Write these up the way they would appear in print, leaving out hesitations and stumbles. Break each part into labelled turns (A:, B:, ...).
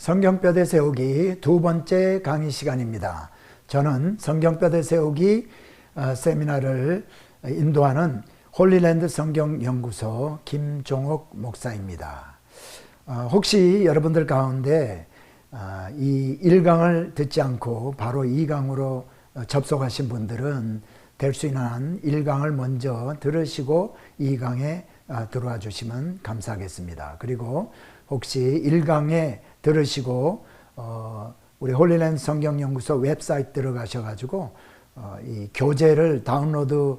A: 성경뼈대 세우기 두 번째 강의 시간입니다. 저는 성경뼈대 세우기 세미나를 인도하는 홀리랜드 성경연구소 김종옥 목사입니다. 혹시 여러분들 가운데 이 1강을 듣지 않고 바로 2강으로 접속하신 분들은 될 수 있는 한 1강을 먼저 들으시고 2강에 들어와 주시면 감사하겠습니다. 그리고 혹시 1강에 들으시고 우리 홀리랜드 성경연구소 웹사이트 들어가셔가지고 이 교재를 다운로드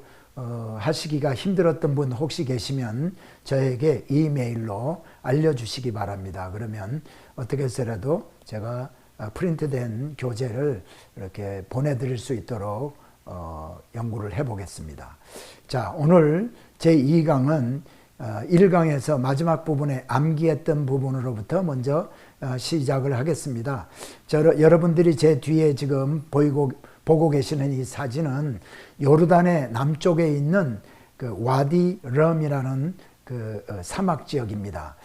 A: 하시기가 힘들었던 분 혹시 계시면 저에게 이메일로 알려주시기 바랍니다. 그러면 어떻게 해서라도 제가 프린트된 교재를 이렇게 보내드릴 수 있도록 연구를 해보겠습니다. 자, 오늘 제2강은 1강에서 마지막 부분에 암기했던 부분으로부터 먼저 시작을 하겠습니다. 여러분들이 제 뒤에 지금 보고 계시는 이 사진은 요르단의 남쪽에 있는 그 와디 럼이라는 그 사막 지역입니다.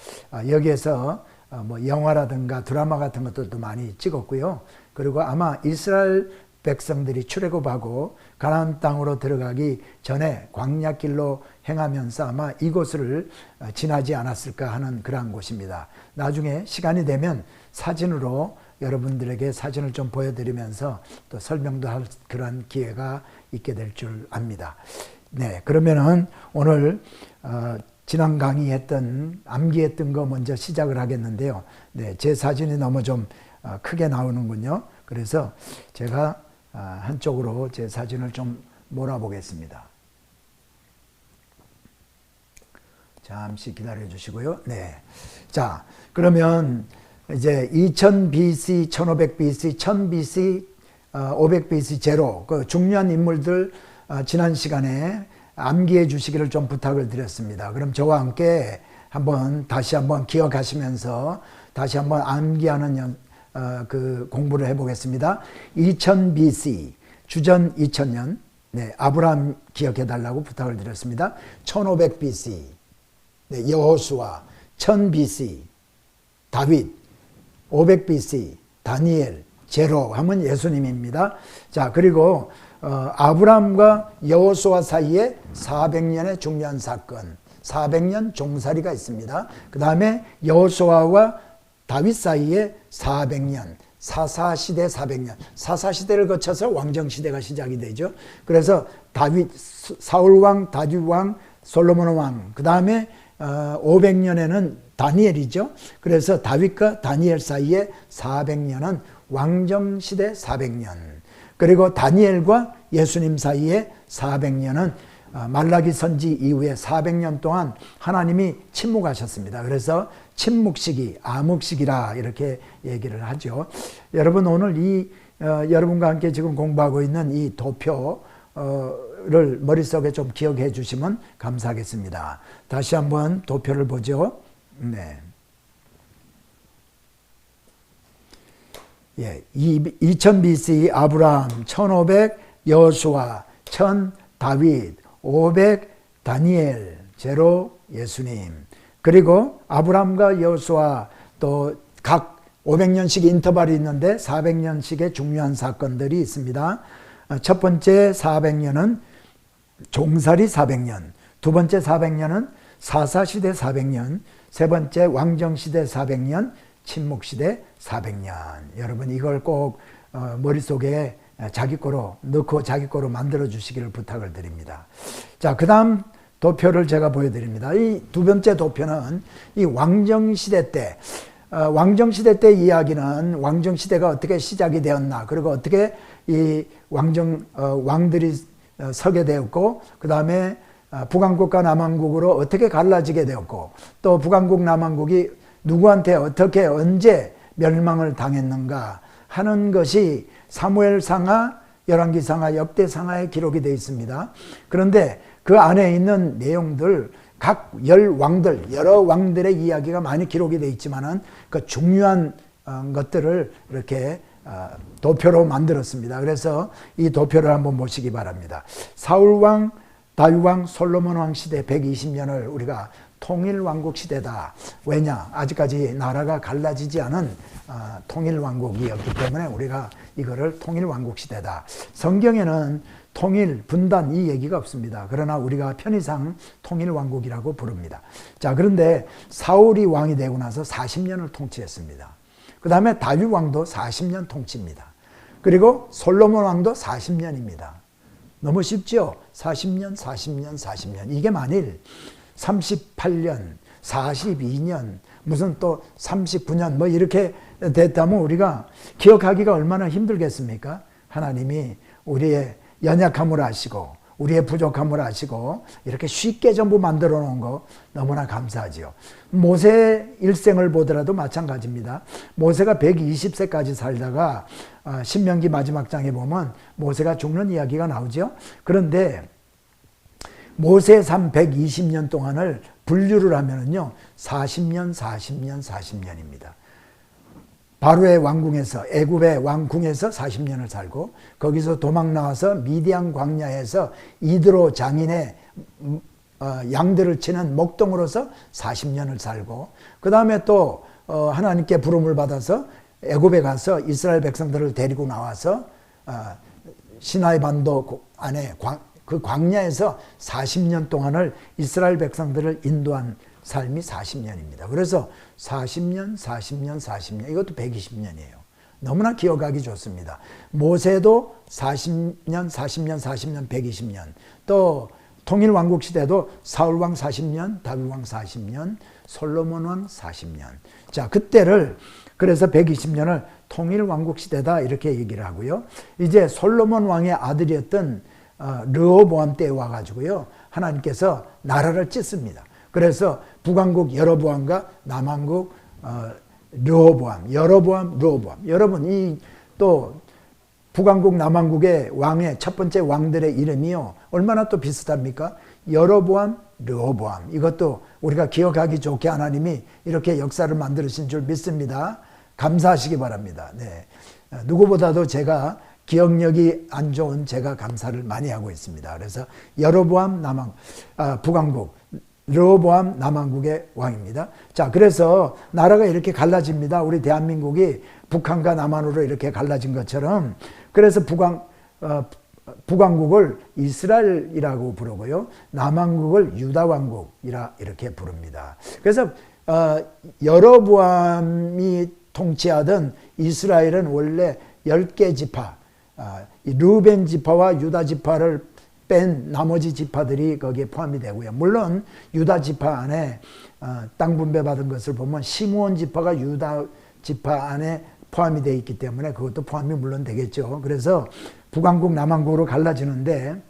A: 여기에서 뭐 영화라든가 드라마 같은 것들도 많이 찍었고요. 그리고 아마 이스라엘 백성들이 출애굽하고 가나안 땅으로 들어가기 전에 광야길로 행하면서 아마 이곳을 지나지 않았을까 하는 그러한 곳입니다. 나중에 시간이 되면 사진으로 여러분들에게 사진을 좀 보여드리면서 또 설명도 할 그런 기회가 있게 될 줄 압니다. 네, 그러면은 오늘 지난 강의했던 암기했던 거 먼저 시작을 하겠는데요. 네, 제 사진이 너무 좀 크게 나오는군요. 그래서 제가 한쪽으로 제 사진을 좀 몰아보겠습니다. 잠시 기다려 주시고요. 네. 자, 그러면 이제 2000 BC, 1500 BC, 1000 BC, 500 BC 제로 그 중요한 인물들 지난 시간에 암기해 주시기를 좀 부탁을 드렸습니다. 그럼 저와 함께 다시 한번 기억하시면서 다시 한번 암기하는 그 공부를 해보겠습니다. 2000 BC, 주전 2000년, 네, 아브라함 기억해 달라고 부탁을 드렸습니다. 1500 BC, 네, 여호수아, 1000 BC, 다윗, 500 BC, 다니엘, 제로 하면 예수님입니다. 자, 그리고 아브라함과 여호수아 사이에 400년의 중요한 사건, 400년 종살이가 있습니다. 그 다음에 여호수아와 다윗 사이에 400년, 사사시대 400년, 사사시대를 거쳐서 왕정시대가 시작이 되죠. 그래서 사울왕, 다윗왕, 솔로몬왕, 그 다음에 500년에는 다니엘이죠. 그래서 다윗과 다니엘 사이에 400년은 왕정시대 400년, 그리고 다니엘과 예수님 사이에 400년은 말라기 선지 이후에 400년 동안 하나님이 침묵하셨습니다. 그래서 침묵시기, 암흑시기라 이렇게 얘기를 하죠. 여러분 오늘 여러분과 함께 지금 공부하고 있는 이 도표를 머릿속에 좀 기억해 주시면 감사하겠습니다. 다시 한번 도표를 보죠. 네. 예, 2000 BC 아브라함, 1500 여호수아, 1000 다윗, 500 다니엘, 제로 예수님. 그리고 아브라함과 여호수아 또 각 500년씩 인터벌이 있는데 400년씩의 중요한 사건들이 있습니다. 첫 번째 400년은 종살이 400년, 두 번째 400년은 사사시대 400년, 세 번째 왕정시대 400년, 침묵시대 400년. 여러분 이걸 꼭 머릿속에 자기 거로 넣고 자기 거로 만들어 주시기를 부탁을 드립니다. 자, 그 다음 도표를 제가 보여드립니다. 이 두 번째 도표는 이 왕정시대 때, 왕정시대 때 이야기는 왕정시대가 어떻게 시작이 되었나, 그리고 어떻게 이 왕들이 서게 되었고, 그 다음에 북왕국과 남왕국으로 어떻게 갈라지게 되었고, 또 북왕국 남왕국이 누구한테 어떻게 언제 멸망을 당했는가 하는 것이 사무엘상하, 열왕기상하, 역대상하에 기록이 되어 있습니다. 그런데 그 안에 있는 내용들, 각 여러 왕들의 이야기가 많이 기록이 되어 있지만은 그 중요한 것들을 이렇게 도표로 만들었습니다. 그래서 이 도표를 한번 보시기 바랍니다. 사울왕, 다윗왕, 솔로몬왕 시대 120년을 우리가 통일왕국 시대다. 왜냐? 아직까지 나라가 갈라지지 않은 통일왕국이었기 때문에 우리가 이거를 통일왕국 시대다. 성경에는 통일, 분단 이 얘기가 없습니다. 그러나 우리가 편의상 통일왕국이라고 부릅니다. 자, 그런데 사울이 왕이 되고 나서 40년을 통치했습니다. 그 다음에 다윗 왕도 40년 통치입니다. 그리고 솔로몬 왕도 40년입니다. 너무 쉽죠? 40년, 40년, 40년. 이게 만일 38년, 42년, 무슨 또 39년 뭐 이렇게 됐다면 우리가 기억하기가 얼마나 힘들겠습니까? 하나님이 우리의 연약함을 아시고 우리의 부족함을 아시고 이렇게 쉽게 전부 만들어 놓은 거 너무나 감사하지요. 모세 일생을 보더라도 마찬가지입니다. 모세가 120세까지 살다가 신명기 마지막 장에 보면 모세가 죽는 이야기가 나오죠. 그런데 모세의 삶 120년 동안을 분류를 하면은요 40년, 40년, 40년입니다. 바로의 왕궁에서 애굽의 왕궁에서 40년을 살고 거기서 도망 나와서 미디안 광야에서 이드로 장인의 양들을 치는 목동으로서 40년을 살고 그 다음에 또 하나님께 부름을 받아서 애굽에 가서 이스라엘 백성들을 데리고 나와서 시나이 반도 안에 그 광야에서 40년 동안을 이스라엘 백성들을 인도한 삶이 40년입니다. 그래서 40년, 40년, 40년 이것도 120년이에요. 너무나 기억하기 좋습니다. 모세도 40년, 40년, 40년, 120년 또 통일왕국 시대도 사울왕 40년, 다윗왕 40년, 솔로몬왕 40년. 자, 그때를 그래서 120년을 통일왕국 시대다 이렇게 얘기를 하고요. 이제 솔로몬 왕의 아들이었던 르호보암 때에 와가지고요. 하나님께서 나라를 찢습니다. 그래서 북왕국 여로보암과 남왕국 르호보암, 여로보암, 르호보암. 여러분 이 또 북왕국 남왕국의 왕의 첫 번째 왕들의 이름이요 얼마나 또 비슷합니까? 여로보암, 르호보암. 이것도 우리가 기억하기 좋게 하나님이 이렇게 역사를 만드신 줄 믿습니다. 감사하시기 바랍니다. 네. 누구보다도 제가 기억력이 안 좋은 제가 감사를 많이 하고 있습니다. 그래서 여로보암 북왕국 르호보암 남왕국의 왕입니다. 자, 그래서 나라가 이렇게 갈라집니다. 우리 대한민국이 북한과 남한으로 이렇게 갈라진 것처럼 그래서 북왕국을 이스라엘이라고 부르고요. 남왕국을 유다왕국이라 이렇게 부릅니다. 그래서 여로보암이 통치하던 이스라엘은 원래 10개 지파 르우벤 지파와 유다 지파를 뺀 나머지 지파들이 거기에 포함이 되고요. 물론 유다 지파 안에 땅 분배받은 것을 보면 시므온 지파가 유다 지파 안에 포함이 되어 있기 때문에 그것도 포함이 물론 되겠죠. 그래서 북왕국 남왕국으로 갈라지는데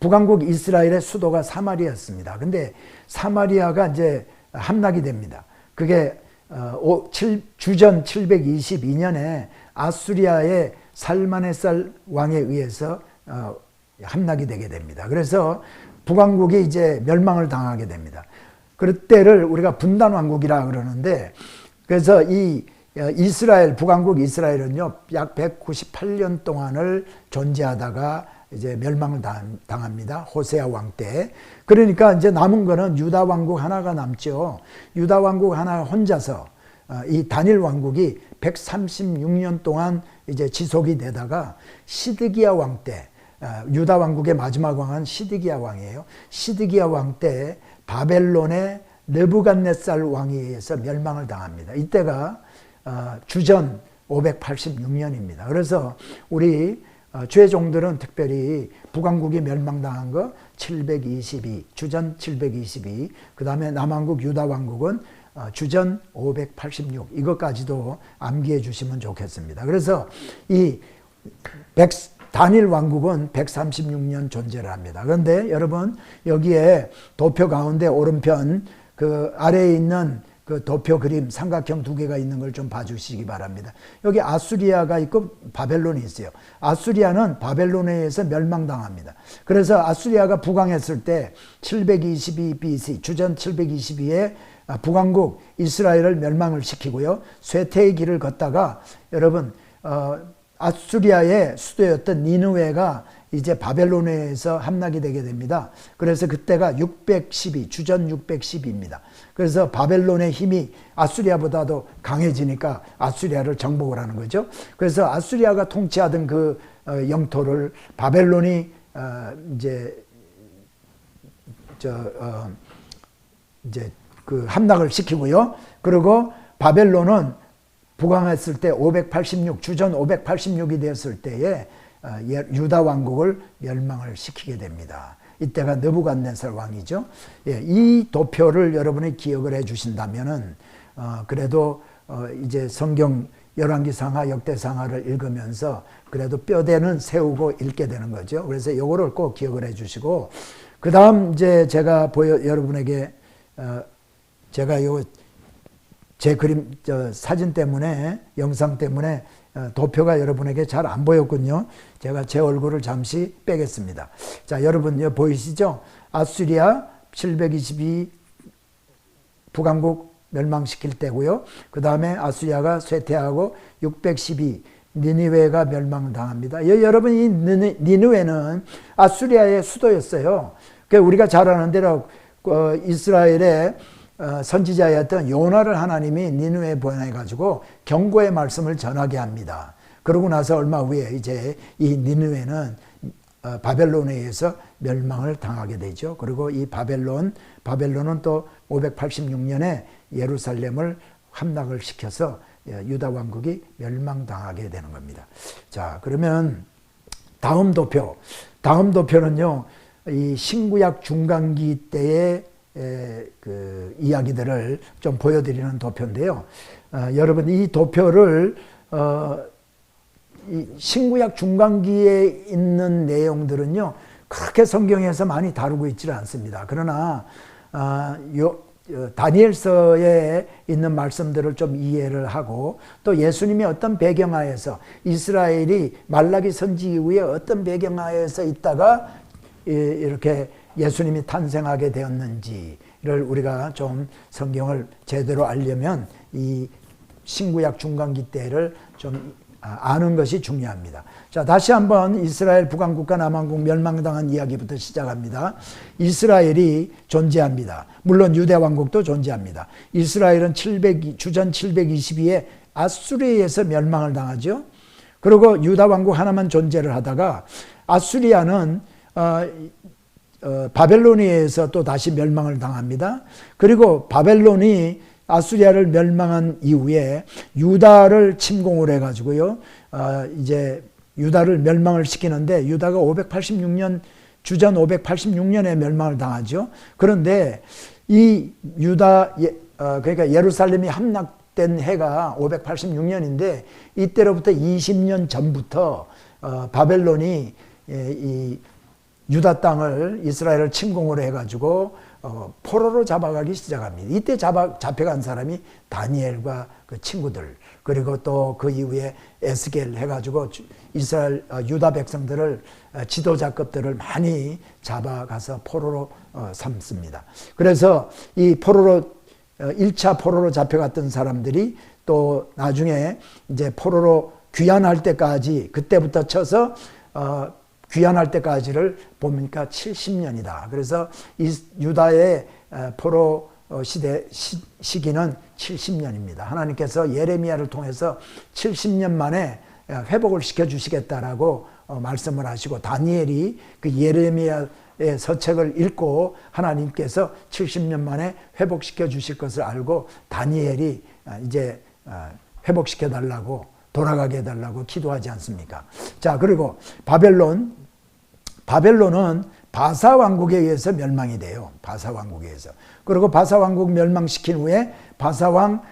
A: 북왕국 이스라엘의 수도가 사마리아였습니다. 근데 사마리아가 이제 함락이 됩니다. 그게 주전 722년에 아수리아의 살마네살 왕에 의해서 함락이 되게 됩니다. 그래서 북왕국이 이제 멸망을 당하게 됩니다. 그때를 우리가 분단왕국이라 그러는데 그래서 이 이스라엘 북왕국 이스라엘은요 약 198년 동안을 존재하다가 이제 멸망을 당합니다. 호세아 왕 때. 그러니까 이제 남은 거는 유다 왕국 하나가 남죠. 유다 왕국 하나 혼자서 이 다닐 왕국이 136년 동안 이제 지속이 되다가 시드기야 왕 때 유다 왕국의 마지막 왕은 시드기야 왕이에요. 시드기야 왕 때 바벨론의 느부갓네살 왕에 의해서 멸망을 당합니다. 이때가 주전 586년입니다. 그래서 우리 죄종들은 특별히 북왕국이 멸망당한 거 722, 주전 722, 그 다음에 남왕국 유다 왕국은 주전 586 이것까지도 암기해 주시면 좋겠습니다. 그래서 이 단일 왕국은 136년 존재를 합니다. 그런데 여러분 여기에 도표 가운데 오른편 그 아래에 있는 그 도표 그림 삼각형 두 개가 있는 걸 좀 봐주시기 바랍니다. 여기 아수리아가 있고 바벨론이 있어요. 아수리아는 바벨론에 의해서 멸망당합니다. 그래서 아수리아가 부강했을 때 722 BC 주전 722에 북왕국 이스라엘을 멸망을 시키고요. 쇠퇴의 길을 걷다가 여러분 아수리아의 수도였던 니느웨가 이제 바벨론에서 함락이 되게 됩니다. 그래서 그때가 612, 주전 612입니다. 그래서 바벨론의 힘이 아수리아보다도 강해지니까 아수리아를 정복을 하는 거죠. 그래서 아수리아가 통치하던 그 영토를 바벨론이 이제 그 함락을 시키고요. 그리고 바벨론은 부강했을 때 586, 주전 586이 되었을 때에 유다 왕국을 멸망을 시키게 됩니다. 이때가 느부갓네살 왕이죠. 예, 이 도표를 여러분이 기억을 해 주신다면은 그래도 이제 성경 열왕기상하, 역대상하를 읽으면서 그래도 뼈대는 세우고 읽게 되는 거죠. 그래서 요거를 꼭 기억을 해 주시고, 그 다음 이제 제가 여러분에게 제가 제 그림 사진 때문에, 영상 때문에 도표가 여러분에게 잘 안 보였군요. 제가 제 얼굴을 잠시 빼겠습니다. 자, 여러분 여기 보이시죠? 아수리아 722 북왕국 멸망시킬 때고요. 그 다음에 아수리아가 쇠퇴하고 612 니느웨가 멸망당합니다. 여러분, 이 니느웨는 아수리아의 수도였어요. 우리가 잘 아는 대로 이스라엘의 선지자였던 요나를 하나님이 니느웨에 보내가지고 경고의 말씀을 전하게 합니다. 그러고 나서 얼마 후에 이제 이 니느웨는 바벨론에 의해서 멸망을 당하게 되죠. 그리고 이 바벨론은 또 586년에 예루살렘을 함락을 시켜서 유다 왕국이 멸망당하게 되는 겁니다. 자, 그러면 다음 도표는요, 이 신구약 중간기 때의 그 이야기들을 좀 보여드리는 도표인데요. 여러분, 이 도표를 이 신구약 중간기에 있는 내용들은요, 그렇게 성경에서 많이 다루고 있지는 않습니다. 그러나 다니엘서에 있는 말씀들을 좀 이해를 하고, 또 예수님이 어떤 배경하에서, 이스라엘이 말라기 선지 이후에 어떤 배경하에서 있다가 이렇게 예수님이 탄생하게 되었는지를 우리가 좀 성경을 제대로 알려면 이 신구약 중간기 때를 좀 아는 것이 중요합니다. 자, 다시 한번 이스라엘 북왕국과 남왕국 멸망당한 이야기부터 시작합니다. 이스라엘이 존재합니다. 물론 유대 왕국도 존재합니다. 이스라엘은 주전 722에 아수리아에서 멸망을 당하죠. 그리고 유다 왕국 하나만 존재를 하다가 아수리아는 바벨론에 의해서 또 다시 멸망을 당합니다. 그리고 바벨론이 아수리아를 멸망한 이후에 유다를 침공을 해가지고요, 이제 유다를 멸망을 시키는데, 유다가 586년, 주전 586년에 멸망을 당하죠. 그런데 이 유다, 그러니까 예루살렘이 함락된 해가 586년인데, 이때로부터 20년 전부터 바벨론이 이 유다 땅을, 이스라엘을 침공을 해가지고 포로로 잡아가기 시작합니다. 이때 잡혀간 사람이 다니엘과 그 친구들, 그리고 또 그 이후에 에스겔 해가지고 이스라엘 유다 백성들을, 지도자급들을 많이 잡아가서 포로로 삼습니다. 그래서 이 1차 포로로 잡혀갔던 사람들이 또 나중에 이제 포로로 귀환할 때까지, 그때부터 쳐서 귀환할 때까지를 보니까 70년이다. 그래서 이 유다의 포로 시기는 70년입니다. 하나님께서 예레미야를 통해서 70년 만에 회복을 시켜주시겠다라고 말씀을 하시고, 다니엘이 그 예레미야의 서책을 읽고 하나님께서 70년 만에 회복시켜 주실 것을 알고 다니엘이 이제 회복시켜 달라고, 돌아가게 해달라고 기도하지 않습니까? 자, 그리고 바벨론은 바사 왕국에 의해서 멸망이 돼요. 바사 왕국에 의해서. 그리고 바사 왕국 멸망시킨 후에 바사 왕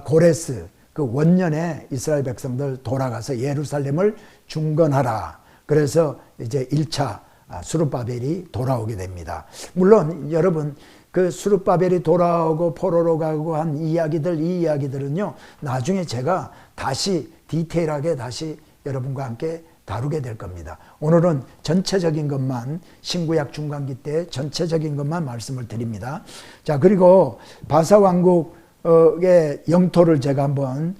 A: 고레스 그 원년에 이스라엘 백성들 돌아가서 예루살렘을 중건하라. 그래서 이제 1차 수르바벨이 돌아오게 됩니다. 물론 여러분, 그 수르바벨이 돌아오고 포로로 가고 한 이 이야기들은요, 나중에 제가 다시 디테일하게 다시 여러분과 함께 다루게 될 겁니다. 오늘은 전체적인 것만, 신구약 중간기 때 전체적인 것만 말씀을 드립니다. 자, 그리고 바사 왕국의 영토를 제가 한번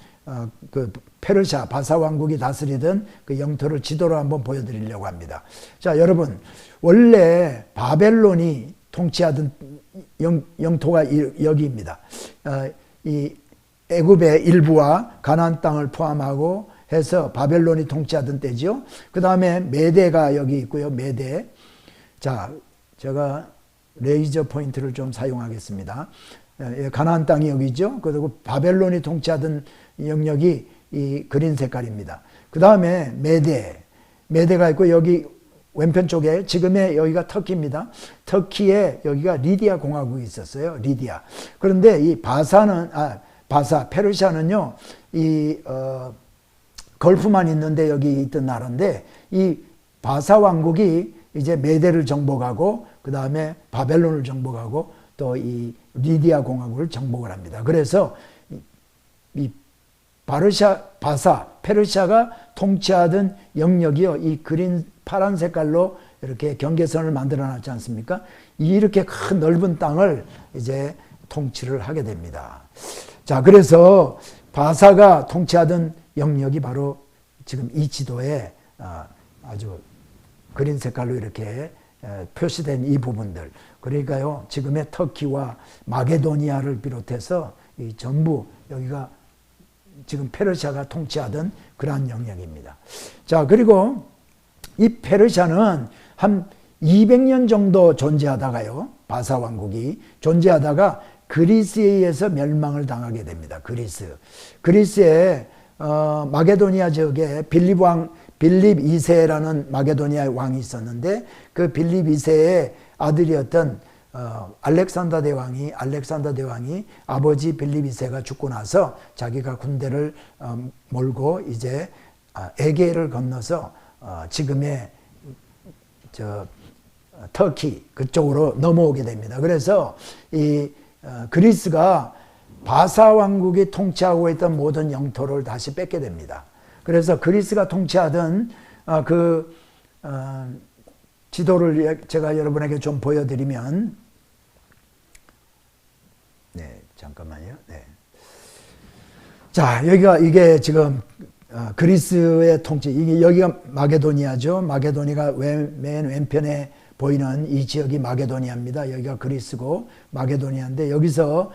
A: 페르시아 바사 왕국이 다스리던 그 영토를 지도로 한번 보여드리려고 합니다. 자, 여러분, 원래 바벨론이 통치하던 영토가 여기입니다. 이 애굽의 일부와 가나안 땅을 포함하고 해서 바벨론이 통치하던 때지요. 그 다음에 메대가 여기 있고요. 메대. 자, 제가 레이저 포인트를 좀 사용하겠습니다. 가나안 땅이 여기죠. 그리고 바벨론이 통치하던 영역이 이 그린 색깔입니다. 그 다음에 메대가 있고 여기 왼편 쪽에 지금의 여기가 터키입니다. 터키에 여기가 리디아 공화국이 있었어요. 리디아. 그런데 이 페르시아는요, 걸프만 있는데 여기 있던 나라인데 이 바사 왕국이 이제 메대를 정복하고 그 다음에 바벨론을 정복하고 또 이 리디아 공화국을 정복을 합니다. 그래서 이 페르시아가 통치하던 영역이요, 이 그린 파란 색깔로 이렇게 경계선을 만들어 놨지 않습니까? 이렇게 큰 넓은 땅을 이제 통치를 하게 됩니다. 자, 그래서 바사가 통치하던 영역이 바로 지금 이 지도에 아주 그린 색깔로 이렇게 표시된 이 부분들. 그러니까요, 지금의 터키와 마게도니아를 비롯해서 이 전부 여기가 지금 페르시아가 통치하던 그러한 영역입니다. 자, 그리고 이 페르시아는 한 200년 정도 존재하다가요, 바사 왕국이 존재하다가 그리스에 의해서 멸망을 당하게 됩니다. 그리스에 마게도니아 지역에 빌립 2세라는 마게도니아 왕이 있었는데 그 빌립 2세의 아들이었던 알렉산더 대왕이 아버지 빌립 2세가 죽고 나서 자기가 군대를 몰고 이제 에게를 건너서 지금의 터키 그쪽으로 넘어오게 됩니다. 그래서 이 그리스가 바사 왕국이 통치하고 있던 모든 영토를 다시 뺏게 됩니다. 그래서 그리스가 통치하던 지도를 제가 여러분에게 좀 보여드리면, 네, 잠깐만요. 네. 자, 이게 지금 그리스의 통치, 여기가 마게도니아죠. 마게도니아가 맨 왼편에 보이는 이 지역이 마게도니아입니다. 여기가 그리스고 마게도니아인데 여기서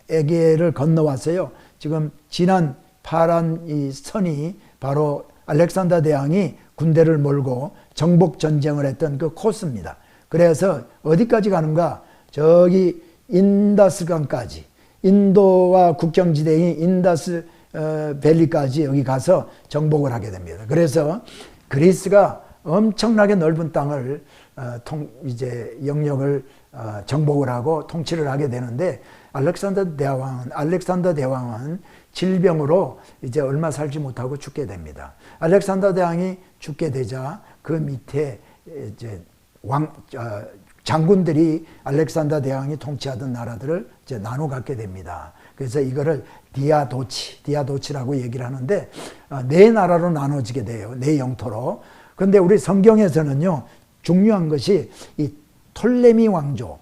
A: 에게를 건너왔어요. 지금 진한 파란 이 선이 바로 알렉산더 대왕이 군대를 몰고 정복 전쟁을 했던 그 코스입니다. 그래서 어디까지 가는가? 저기 인다스강까지, 인도와 국경지대인 인다스 밸리까지 여기 가서 정복을 하게 됩니다. 그래서 그리스가 엄청나게 넓은 땅을 이제 영역을 정복을 하고 통치를 하게 되는데 알렉산더 대왕은 질병으로 이제 얼마 살지 못하고 죽게 됩니다. 알렉산더 대왕이 죽게 되자 그 밑에 이제 장군들이 알렉산더 대왕이 통치하던 나라들을 이제 나눠 갖게 됩니다. 그래서 이거를 디아도치라고 얘기를 하는데 네 나라로 나눠지게 돼요. 네 영토로. 그런데 우리 성경에서는요, 중요한 것이 이 톨레미 왕조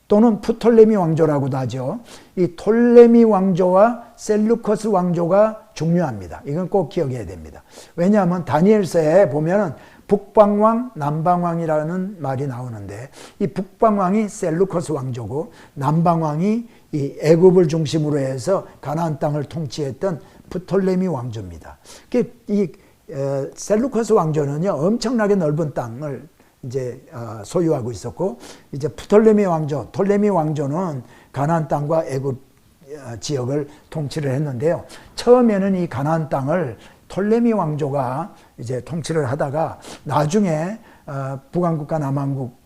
A: 또는 프톨레미 왕조라고도 하죠. 이 톨레미 왕조와 셀루커스 왕조가 중요합니다. 이건 꼭 기억해야 됩니다. 왜냐하면 다니엘서에 보면은 북방왕, 남방왕이라는 말이 나오는데 이 북방왕이 셀루커스 왕조고 남방왕이 이 애굽을 중심으로 해서 가나안 땅을 통치했던 프톨레미 왕조입니다. 이 셀루커스 왕조는요, 엄청나게 넓은 땅을 이제 소유하고 있었고, 이제 톨레미 왕조는 가나안 땅과 애굽 지역을 통치를 했는데요. 처음에는 이 가나안 땅을 톨레미 왕조가 이제 통치를 하다가 나중에 북왕국과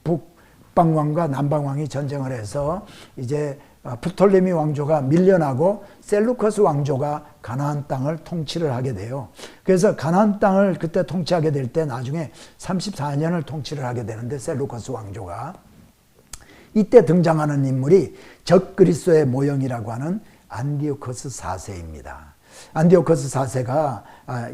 A: 북방왕과 남방왕이 전쟁을 해서 이제 프톨레미 왕조가 밀려나고 셀루커스 왕조가 가나안 땅을 통치를 하게 돼요. 그래서 가나안 땅을 그때 통치하게 될 때 나중에 34년을 통치를 하게 되는데 셀루커스 왕조가 이때 등장하는 인물이 적그리스도의 모형이라고 하는 안디오코스 4세입니다. 안디오코스 4세가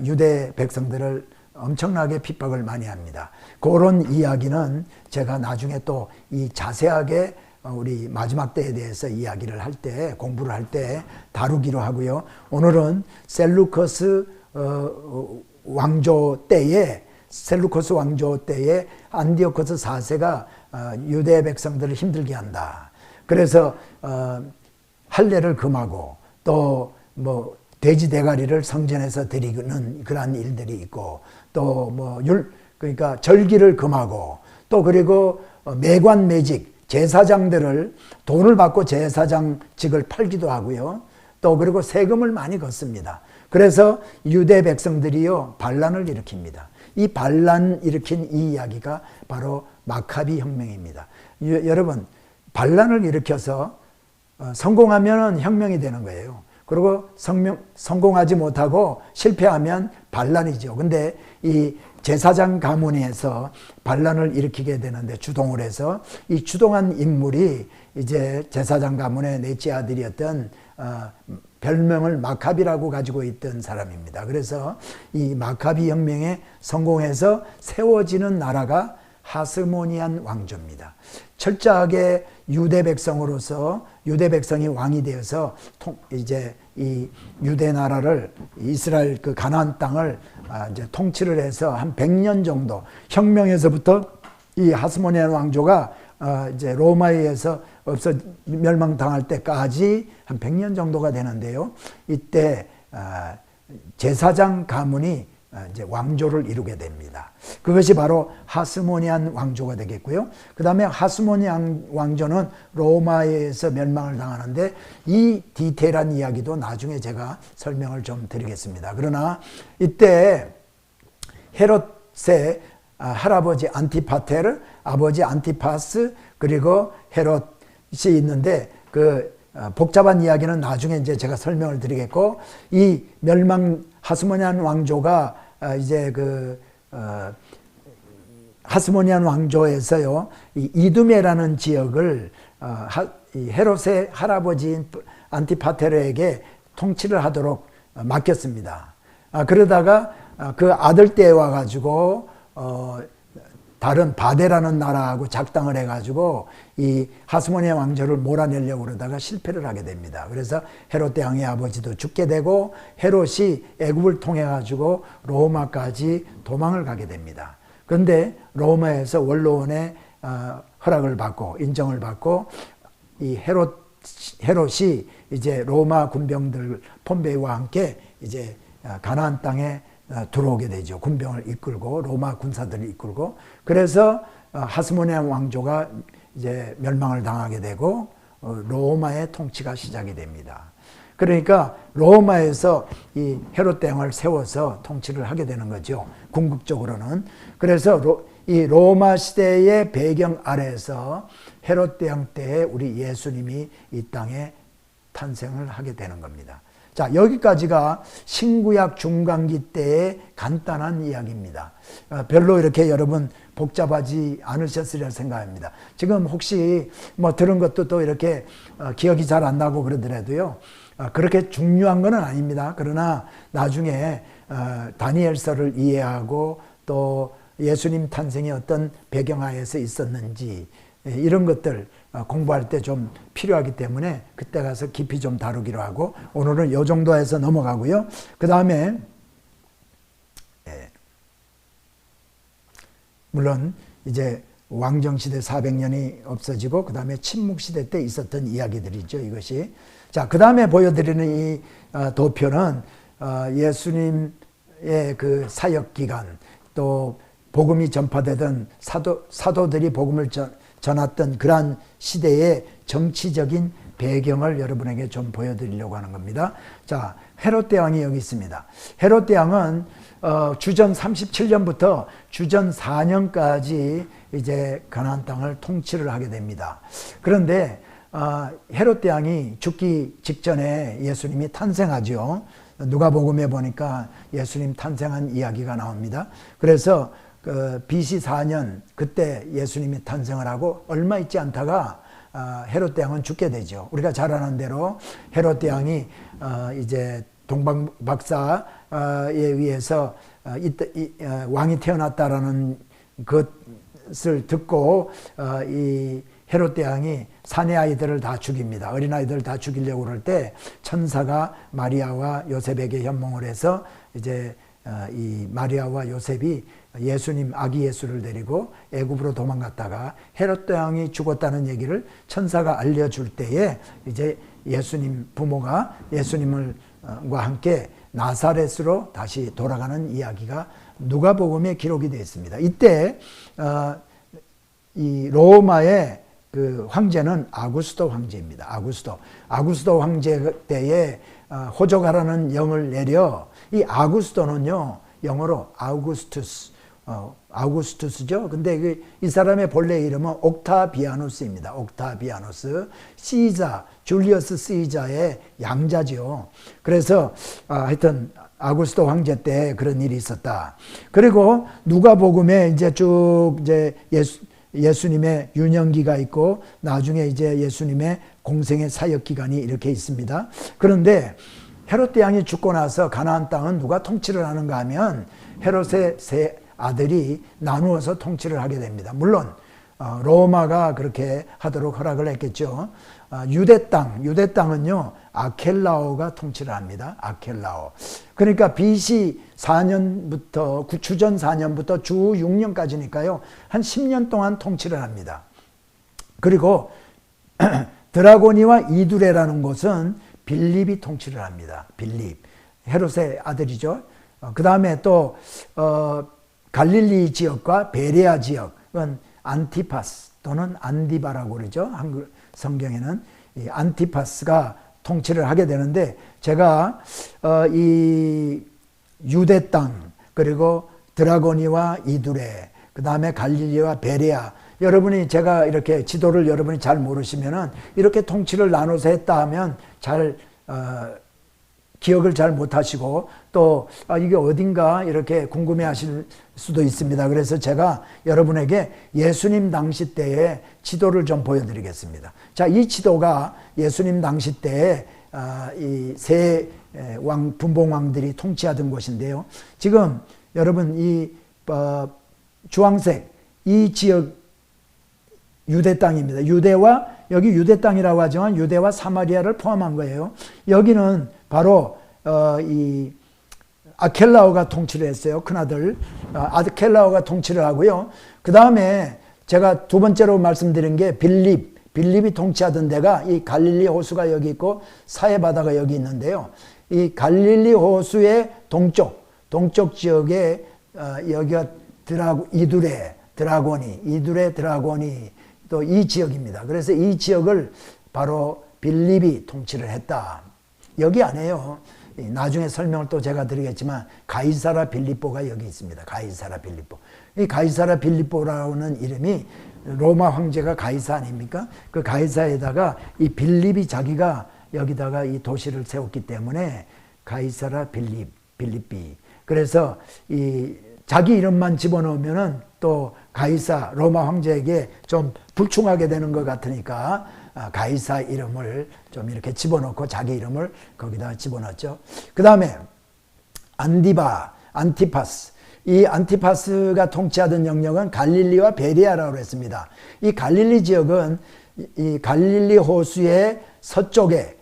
A: 유대 백성들을 엄청나게 핍박을 많이 합니다. 그런 이야기는 제가 나중에 또 이 자세하게 우리 마지막 때에 대해서 이야기를 할 때, 공부를 할 때 다루기로 하고요. 오늘은 셀루커스 왕조 때에, 셀루코스 왕조 때에 안디오코스 4세가 유대 백성들을 힘들게 한다. 그래서 할례를 금하고 또 뭐 돼지 대가리를 성전에서 드리는 그러한 일들이 있고, 또 뭐 그러니까 절기를 금하고, 또 그리고 매관 매직 제사장들을 돈을 받고 제사장직을 팔기도 하고요. 또 그리고 세금을 많이 걷습니다. 그래서 유대 백성들이요 반란을 일으킵니다. 이 반란 일으킨 이 이야기가 바로 마카비 혁명입니다. 여러분, 반란을 일으켜서 성공하면 혁명이 되는 거예요. 그리고 성공하지 못하고 실패하면 반란이죠. 근데 이 제사장 가문에서 반란을 일으키게 되는데 주동을 해서, 이 주동한 인물이 이제 제사장 가문의 넷째 아들이었던 별명을 마카비라고 가지고 있던 사람입니다. 그래서 이 마카비 혁명에 성공해서 세워지는 나라가 하스모니안 왕조입니다. 철저하게 유대 백성으로서 유대 백성이 왕이 되어서 이제 이 유대 나라를, 이스라엘 그 가나안 땅을 이제 통치를 해서 한 100년 정도, 혁명에서부터 이 하스모니안 왕조가 이제 로마에 의해서 멸망당할 때까지 한 100년 정도가 되는데요. 이때 제사장 가문이 이제 왕조를 이루게 됩니다. 그것이 바로 하스모니안 왕조가 되겠고요. 그 다음에 하스모니안 왕조는 로마에 의해서 멸망을 당하는데, 이 디테일한 이야기도 나중에 제가 설명을 좀 드리겠습니다. 그러나 이때 헤롯의 할아버지 안티파테르, 아버지 안티파스, 그리고 헤롯이 있는데, 그 복잡한 이야기는 나중에 이제 제가 설명을 드리겠고, 이 하스모니안 왕조가 이제 하스모니안 왕조에서요, 이 이두메라는 지역을 이 헤롯의 할아버지인 안티파테르에게 통치를 하도록 맡겼습니다. 그러다가 그 아들 때에 와가지고 다른 바데라는 나라하고 작당을 해가지고 이 하스모니아 왕조를 몰아내려고 그러다가 실패를 하게 됩니다. 그래서 헤롯 대왕의 아버지도 죽게 되고, 헤롯이 애굽을 통해 가지고 로마까지 도망을 가게 됩니다. 그런데 로마에서 원로원의 허락을 받고 인정을 받고, 이 헤롯이 이제 로마 군병들 폼베이와 함께 이제 가나안 땅에 들어오게 되죠. 군병을 이끌고, 로마 군사들을 이끌고. 그래서 하스모니안 왕조가 이제 멸망을 당하게 되고 로마의 통치가 시작이 됩니다. 그러니까 로마에서 이 헤롯 대왕을 세워서 통치를 하게 되는 거죠. 궁극적으로는. 그래서 이 로마 시대의 배경 아래에서 헤롯 대왕 때에 우리 예수님이 이 땅에 탄생을 하게 되는 겁니다. 자, 여기까지가 신구약 중간기 때의 간단한 이야기입니다. 별로 이렇게 여러분 복잡하지 않으셨으리라 생각합니다. 지금 혹시 뭐 들은 것도 또 이렇게 기억이 잘 안 나고 그러더라도요, 그렇게 중요한 건 아닙니다. 그러나 나중에 다니엘서를 이해하고 또 예수님 탄생이 어떤 배경하에서 있었는지 이런 것들 공부할 때 좀 필요하기 때문에 그때 가서 깊이 좀 다루기로 하고, 오늘은 이 정도 해서 넘어가고요. 그 다음에 물론 이제 왕정시대 400년이 없어지고 그 다음에 침묵시대 때 있었던 이야기들이죠, 이것이. 자, 그 다음에 보여드리는 이 도표는 예수님의 그 사역기간, 또 복음이 전파되던 사도들이 복음을 전했던 그러한 시대의 정치적인 배경을 여러분에게 좀 보여드리려고 하는 겁니다. 자, 헤롯 대왕이 여기 있습니다. 헤롯 대왕은 주전 37년부터 주전 4년까지 이제 가나안 땅을 통치를 하게 됩니다. 그런데 헤롯 대왕이 죽기 직전에 예수님이 탄생하죠. 누가복음에 보니까 예수님 탄생한 이야기가 나옵니다. 그래서 BC 4년 그때 예수님이 탄생을 하고 얼마 있지 않다가 헤롯 대왕은 죽게 되죠. 우리가 잘 아는 대로 헤롯 대왕이 이제 동방박사에 의해서 왕이 태어났다라는 것을 듣고 이 헤롯 대왕이 사내 아이들을 다 죽입니다. 어린 아이들을 다 죽이려고 그럴 때 천사가 마리아와 요셉에게 현몽을 해서 이제 이 마리아와 요셉이 예수님 아기 예수를 데리고 애굽으로 도망갔다가 헤롯 대왕이 죽었다는 얘기를 천사가 알려줄 때에 이제 예수님 부모가 예수님과 함께 나사렛으로 다시 돌아가는 이야기가 누가복음에 기록이 되어 있습니다. 이때 이 로마의 그 황제는 아구스도 황제입니다. 아구스도 황제 때에 호적하라는 영을 내려 이 아구스도는요 영어로 아우구스투스죠. 근데 이 사람의 본래 이름은 옥타비아누스입니다. 옥타비아누스, 시자, 줄리어스 시자의 양자죠. 그래서 하여튼 아구스도 황제 때 그런 일이 있었다. 그리고 누가복음에 이제 쭉 이제 예수님의 유년기가 있고 나중에 이제 예수님의 공생의 사역 기간이 이렇게 있습니다. 그런데 헤롯 대왕이 죽고 나서 가나안 땅은 누가 통치를 하는가 하면 헤롯의 세 아들이 나누어서 통치를 하게 됩니다. 물론 로마가 그렇게 하도록 허락을 했겠죠. 유대 땅은요 아켈라오가 통치를 합니다. 아켈라오. 그러니까 BC 4년부터 주전 4년부터 주 6년까지니까요 한 10년 동안 통치를 합니다. 그리고 드라고니와 이두레라는 곳은 빌립이 통치를 합니다. 빌립, 헤롯의 아들이죠. 그 다음에 또 갈릴리 지역과 베레아 지역은 안티파스 또는 안디바라고 그러죠. 한글 성경에는 이 안티파스가 통치를 하게 되는데 제가 이 유대 땅 그리고 드라고니와 이두레 그 다음에 갈릴리와 베레아 여러분이 제가 이렇게 지도를 여러분이 잘 모르시면은 이렇게 통치를 나눠서 했다 하면 잘 기억을 잘 못하시고 또 이게 어딘가 이렇게 궁금해하실 수도 있습니다. 그래서 제가 여러분에게 예수님 당시 때의 지도를 좀 보여드리겠습니다. 자, 이 지도가 예수님 당시 때에 이 세 분봉왕들이 통치하던 곳인데요. 지금 여러분 이 주황색 이 지역 유대 땅입니다. 유대와 여기 유대 땅이라고 하지만 유대와 사마리아를 포함한 거예요. 여기는 바로 이 아켈라오가 통치를 했어요. 큰아들 아켈라오가 통치를 하고요. 그 다음에 제가 두 번째로 말씀드린 게 빌립이 통치하던 데가 이 갈릴리 호수가 여기 있고 사해 바다가 여기 있는데요. 이 갈릴리 호수의 동쪽 지역에 여기가 이두레 드라고니 또 이 지역입니다. 그래서 이 지역을 바로 빌립이 통치를 했다. 여기 아니에요. 나중에 설명을 또 제가 드리겠지만 가이사라 빌립보가 여기 있습니다. 가이사라 빌립보. 이 가이사라 빌립보라는 이름이 로마 황제가 가이사 아닙니까? 그 가이사에다가 이 빌립이 자기가 여기다가 이 도시를 세웠기 때문에 가이사라 빌립비. 그래서 이 자기 이름만 집어넣으면은 또 가이사 로마 황제에게 좀 불충하게 되는 것 같으니까 가이사 이름을 좀 이렇게 집어넣고 자기 이름을 거기다 집어넣었죠. 그 다음에 안티파스. 이 안티파스가 통치하던 영역은 갈릴리와 베레아라고 했습니다. 이 갈릴리 지역은 이 갈릴리 호수의 서쪽에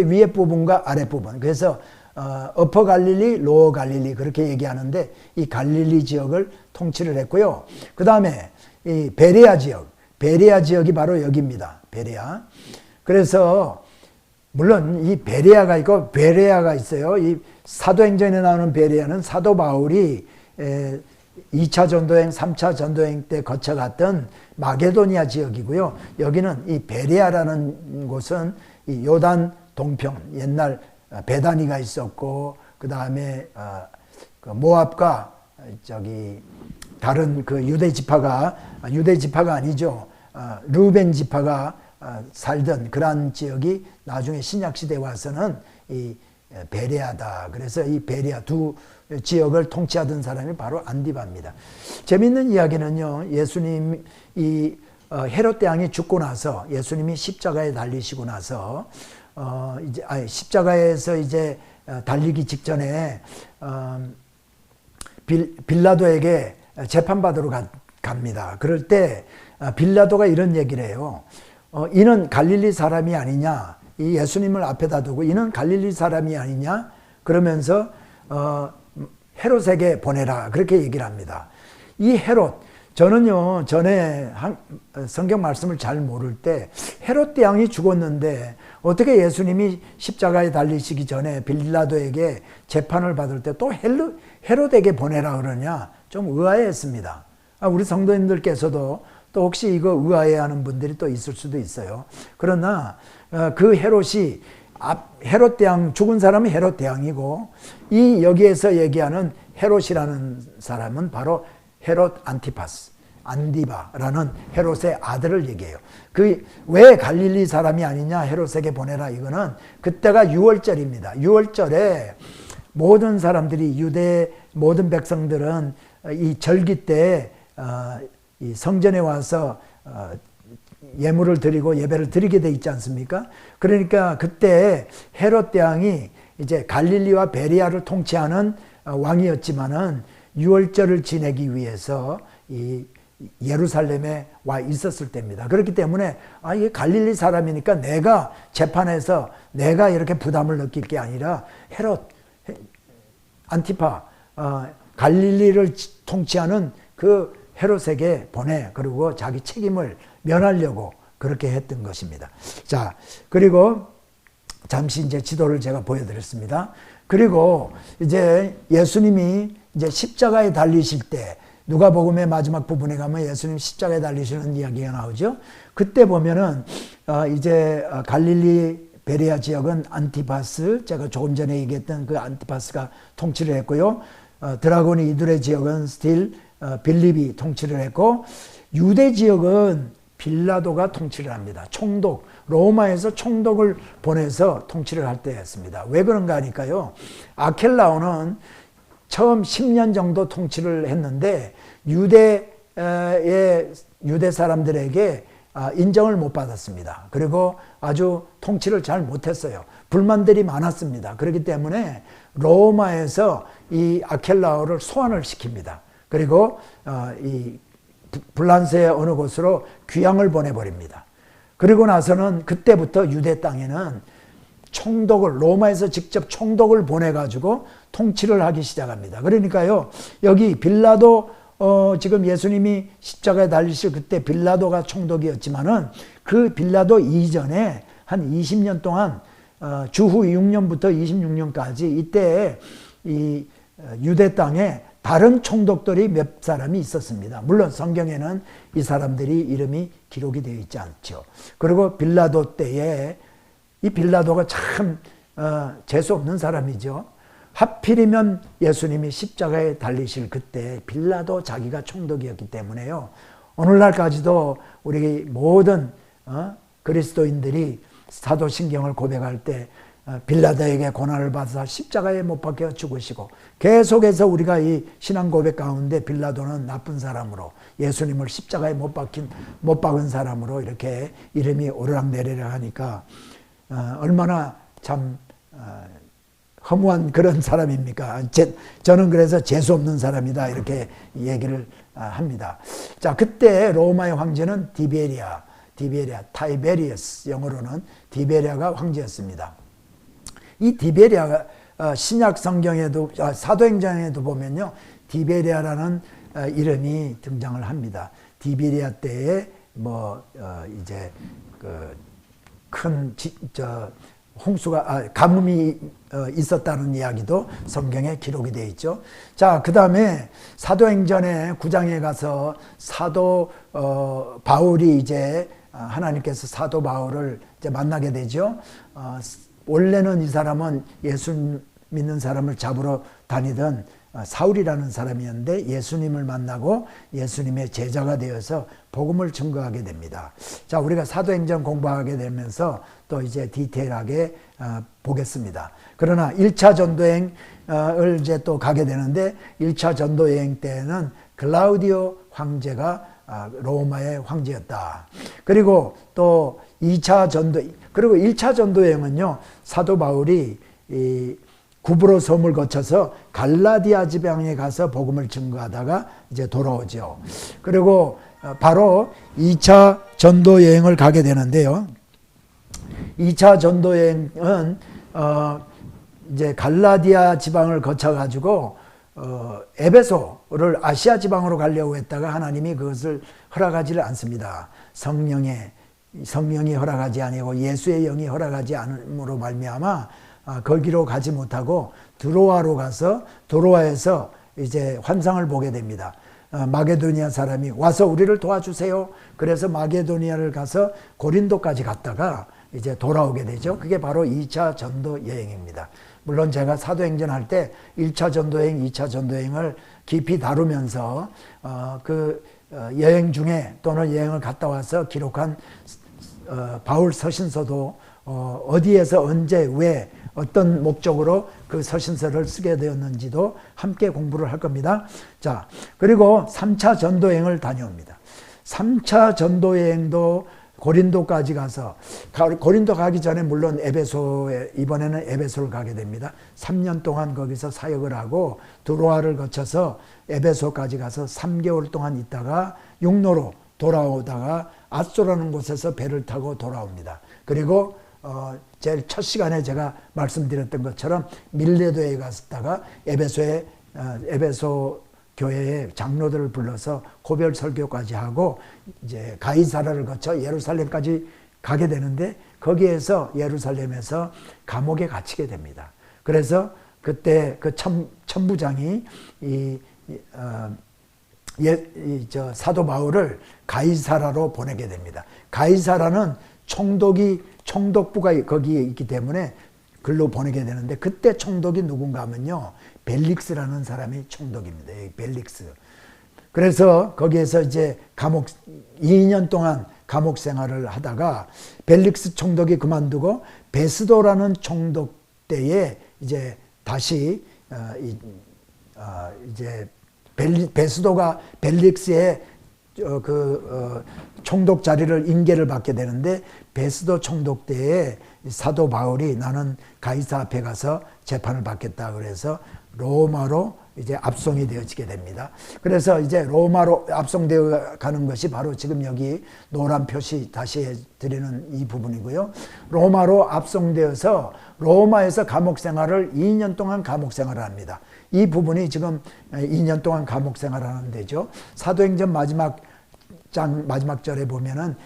A: 위에 부분과 아래 부분. 그래서 어퍼 갈릴리, 로어 갈릴리 그렇게 얘기하는데 이 갈릴리 지역을 통치를 했고요. 그 다음에 이 베레아 지역이 바로 여기입니다. 베레아. 그래서 물론 이 베레아가 있고 베레아가 있어요. 이 사도행전에 나오는 베레아는 사도 바울이 2차 전도행, 3차 전도행 때 거쳐갔던 마게도니아 지역이고요. 여기는 이 베레아라는 곳은 이 요단 동편 옛날 베다니가 있었고 그 다음에 그 모압과 저기 다른 그 유대 지파가 아니죠. 르벤 지파가 살던 그러한 지역이 나중에 신약 시대에 와서는 이 베레아다. 그래서 이 베레아 두 지역을 통치하던 사람이 바로 안디바입니다. 재밌는 이야기는요. 예수님 이 헤롯 대왕이 죽고 나서 예수님이 십자가에 달리시고 나서 이제 십자가에서 이제 달리기 직전에 빌라도에게 재판받으러 갑니다. 그럴 때 빌라도가 이런 얘기를 해요. 이는 갈릴리 사람이 아니냐. 이 예수님을 앞에다 두고 이는 갈릴리 사람이 아니냐. 그러면서 헤롯에게 보내라. 그렇게 얘기를 합니다. 이 헤롯, 저는요 전에 성경 말씀을 잘 모를 때 헤롯 대왕이 죽었는데 어떻게 예수님이 십자가에 달리시기 전에 빌라도에게 재판을 받을 때 또 헤롯에게 보내라 그러냐 좀 의아해했습니다. 우리 성도님들께서도 또 혹시 이거 의아해하는 분들이 또 있을 수도 있어요. 그러나 그 헤롯이 헤롯 대왕, 죽은 사람은 헤롯 대왕이고 이 여기에서 얘기하는 헤롯이라는 사람은 바로 헤롯 안디바라는 헤롯의 아들을 얘기해요. 왜 갈릴리 사람이 아니냐 헤롯에게 보내라. 이거는 그때가 6월절입니다. 6월절에 모든 사람들이 유대 모든 백성들은 이 절기 때 이 성전에 와서 예물을 드리고 예배를 드리게 돼 있지 않습니까? 그러니까 그때 헤롯 대왕이 이제 갈릴리와 베리아를 통치하는 왕이었지만은 6월절을 지내기 위해서 이 예루살렘에 와 있었을 때입니다. 그렇기 때문에 이게 갈릴리 사람이니까 내가 재판에서 내가 이렇게 부담을 느낄 게 아니라 헤롯 안티파 갈릴리를 통치하는 그 헤롯에게 보내. 그리고 자기 책임을 면하려고 그렇게 했던 것입니다. 자, 그리고 잠시 이제 지도를 제가 보여드렸습니다. 그리고 이제 예수님이 이제 십자가에 달리실 때 누가복음의 마지막 부분에 가면 예수님 십자가에 달리시는 이야기가 나오죠. 그때 보면은 이제 갈릴리 베레아 지역은 안티파스, 제가 조금 전에 얘기했던 그 안티파스가 통치를 했고요. 드라고니 이두레 지역은 스틸 빌립이 통치를 했고 유대 지역은 빌라도가 통치를 합니다. 총독, 로마에서 총독을 보내서 통치를 할 때였습니다. 왜 그런가 하니까요. 아켈라오는 처음 10년 정도 통치를 했는데 유대 사람들에게 인정을 못 받았습니다. 그리고 아주 통치를 잘 못했어요. 불만들이 많았습니다. 그렇기 때문에 로마에서 이 아켈라오를 소환을 시킵니다. 그리고 이 불란서의 어느 곳으로 귀양을 보내버립니다. 그리고 나서는 그때부터 유대 땅에는 총독을 로마에서 직접 총독을 보내가지고 통치를 하기 시작합니다. 그러니까요 여기 빌라도 지금 예수님이 십자가에 달리실 그때 빌라도가 총독이었지만은 그 빌라도 이전에 한 20년 동안 주후 6년부터 26년까지 이때 이 유대 땅에 다른 총독들이 몇 사람이 있었습니다. 물론 성경에는 이 사람들이 이름이 기록이 되어 있지 않죠. 그리고 빌라도 때에 이 빌라도가 참 재수 없는 사람이죠. 하필이면 예수님이 십자가에 달리실 그때 빌라도 자기가 총독이었기 때문에요. 오늘날까지도 우리 모든 그리스도인들이 사도신경을 고백할 때 빌라도에게 고난을 받아서 십자가에 못 박혀 죽으시고 계속해서 우리가 이 신앙 고백 가운데 빌라도는 나쁜 사람으로 예수님을 십자가에 못 박은 사람으로 이렇게 이름이 오르락내리락 하니까 얼마나 참 허무한 그런 사람입니까? 저는 그래서 재수 없는 사람이다 이렇게 얘기를 합니다. 자, 그때 로마의 황제는 타이베리어스, 영어로는 디베리아가 황제였습니다. 이 디베리아가 신약 성경에도 사도행전에도 보면요 디베리아라는 이름이 등장을 합니다. 디베리아 때에 이제 큰 홍수가 가뭄이 있었다는 이야기도 성경에 기록이 되어 있죠. 자, 그 다음에 사도행전의 9장에 가서 사도 바울이 이제 하나님께서 사도 바울을 이제 만나게 되죠. 원래는 이 사람은 예수 믿는 사람을 잡으러 다니던 사울이라는 사람이었는데 예수님을 만나고 예수님의 제자가 되어서 복음을 증거하게 됩니다. 자, 우리가 사도행전 공부하게 되면서 또 이제 디테일하게 보겠습니다. 그러나 1차 전도행을 이제 또 가게 되는데 1차 전도여행 때는 글라우디오 황제가 로마의 황제였다. 그리고 또 2차 그리고 1차 전도여행은요 사도 바울이 이 구브로 섬을 거쳐서 갈라디아 지방에 가서 복음을 증거하다가 이제 돌아오죠. 그리고 바로 2차 전도 여행을 가게 되는데요. 2차 전도 여행은 이제 갈라디아 지방을 거쳐 가지고 에베소를 아시아 지방으로 가려고 했다가 하나님이 그것을 허락하지를 않습니다. 성령이 허락하지 아니고 예수의 영이 허락하지 않음으로 말미암아 거기로 가지 못하고 드로아로 가서 드로아에서 이제 환상을 보게 됩니다. 마게도니아 사람이 와서 우리를 도와주세요. 그래서 마게도니아를 가서 고린도까지 갔다가 이제 돌아오게 되죠. 그게 바로 2차 전도 여행입니다. 물론 제가 사도행전 할 때 1차 전도여행, 2차 전도여행을 깊이 다루면서 그 여행 중에 또는 여행을 갔다 와서 기록한 바울 서신서도 어디에서 언제 왜 어떤 목적으로 그 서신서를 쓰게 되었는지도 함께 공부를 할 겁니다. 자, 그리고 3차 전도여행을 다녀옵니다. 3차 전도여행도 고린도까지 가서, 고린도 가기 전에 물론 에베소에, 이번에는 에베소를 가게 됩니다. 3년 동안 거기서 사역을 하고 드로아를 거쳐서 에베소까지 가서 3개월 동안 있다가 육로로 돌아오다가 아소라는 곳에서 배를 타고 돌아옵니다. 그리고 제일 첫 시간에 제가 말씀드렸던 것처럼 밀레도에 갔다가 에베소 교회의 장로들을 불러서 고별 설교까지 하고 이제 가이사라를 거쳐 예루살렘까지 가게 되는데 거기에서 예루살렘에서 감옥에 갇히게 됩니다. 그래서 그때 그 천부장이 사도 바울을 가이사라로 보내게 됩니다. 가이사라는 총독부가 거기에 있기 때문에 글로 보내게 되는데 그때 총독이 누군가 하면요. 벨릭스라는 사람이 총독입니다. 벨릭스. 그래서 거기에서 이제 2년 동안 감옥 생활을 하다가 벨릭스 총독이 그만두고 베스도라는 총독 때에 이제 다시 이제 베스도가 벨릭스의 총독 자리를 인계를 받게 되는데 베스도 총독 때에 사도 바울이 나는 가이사 앞에 가서 재판을 받겠다 그래서 로마로 이제 압송이 되어지게 됩니다. 그래서 이제 로마로 압송되어 가는 것이 바로 지금 여기 노란 표시 다시 해드리는 이 부분이고요. 로마로 압송되어서 로마에서 감옥 생활을 2년 동안 감옥 생활을 합니다. 이 부분이 지금 2년 동안 감옥 생활을 하는 데죠. 사도행전 마지막 절에 보면은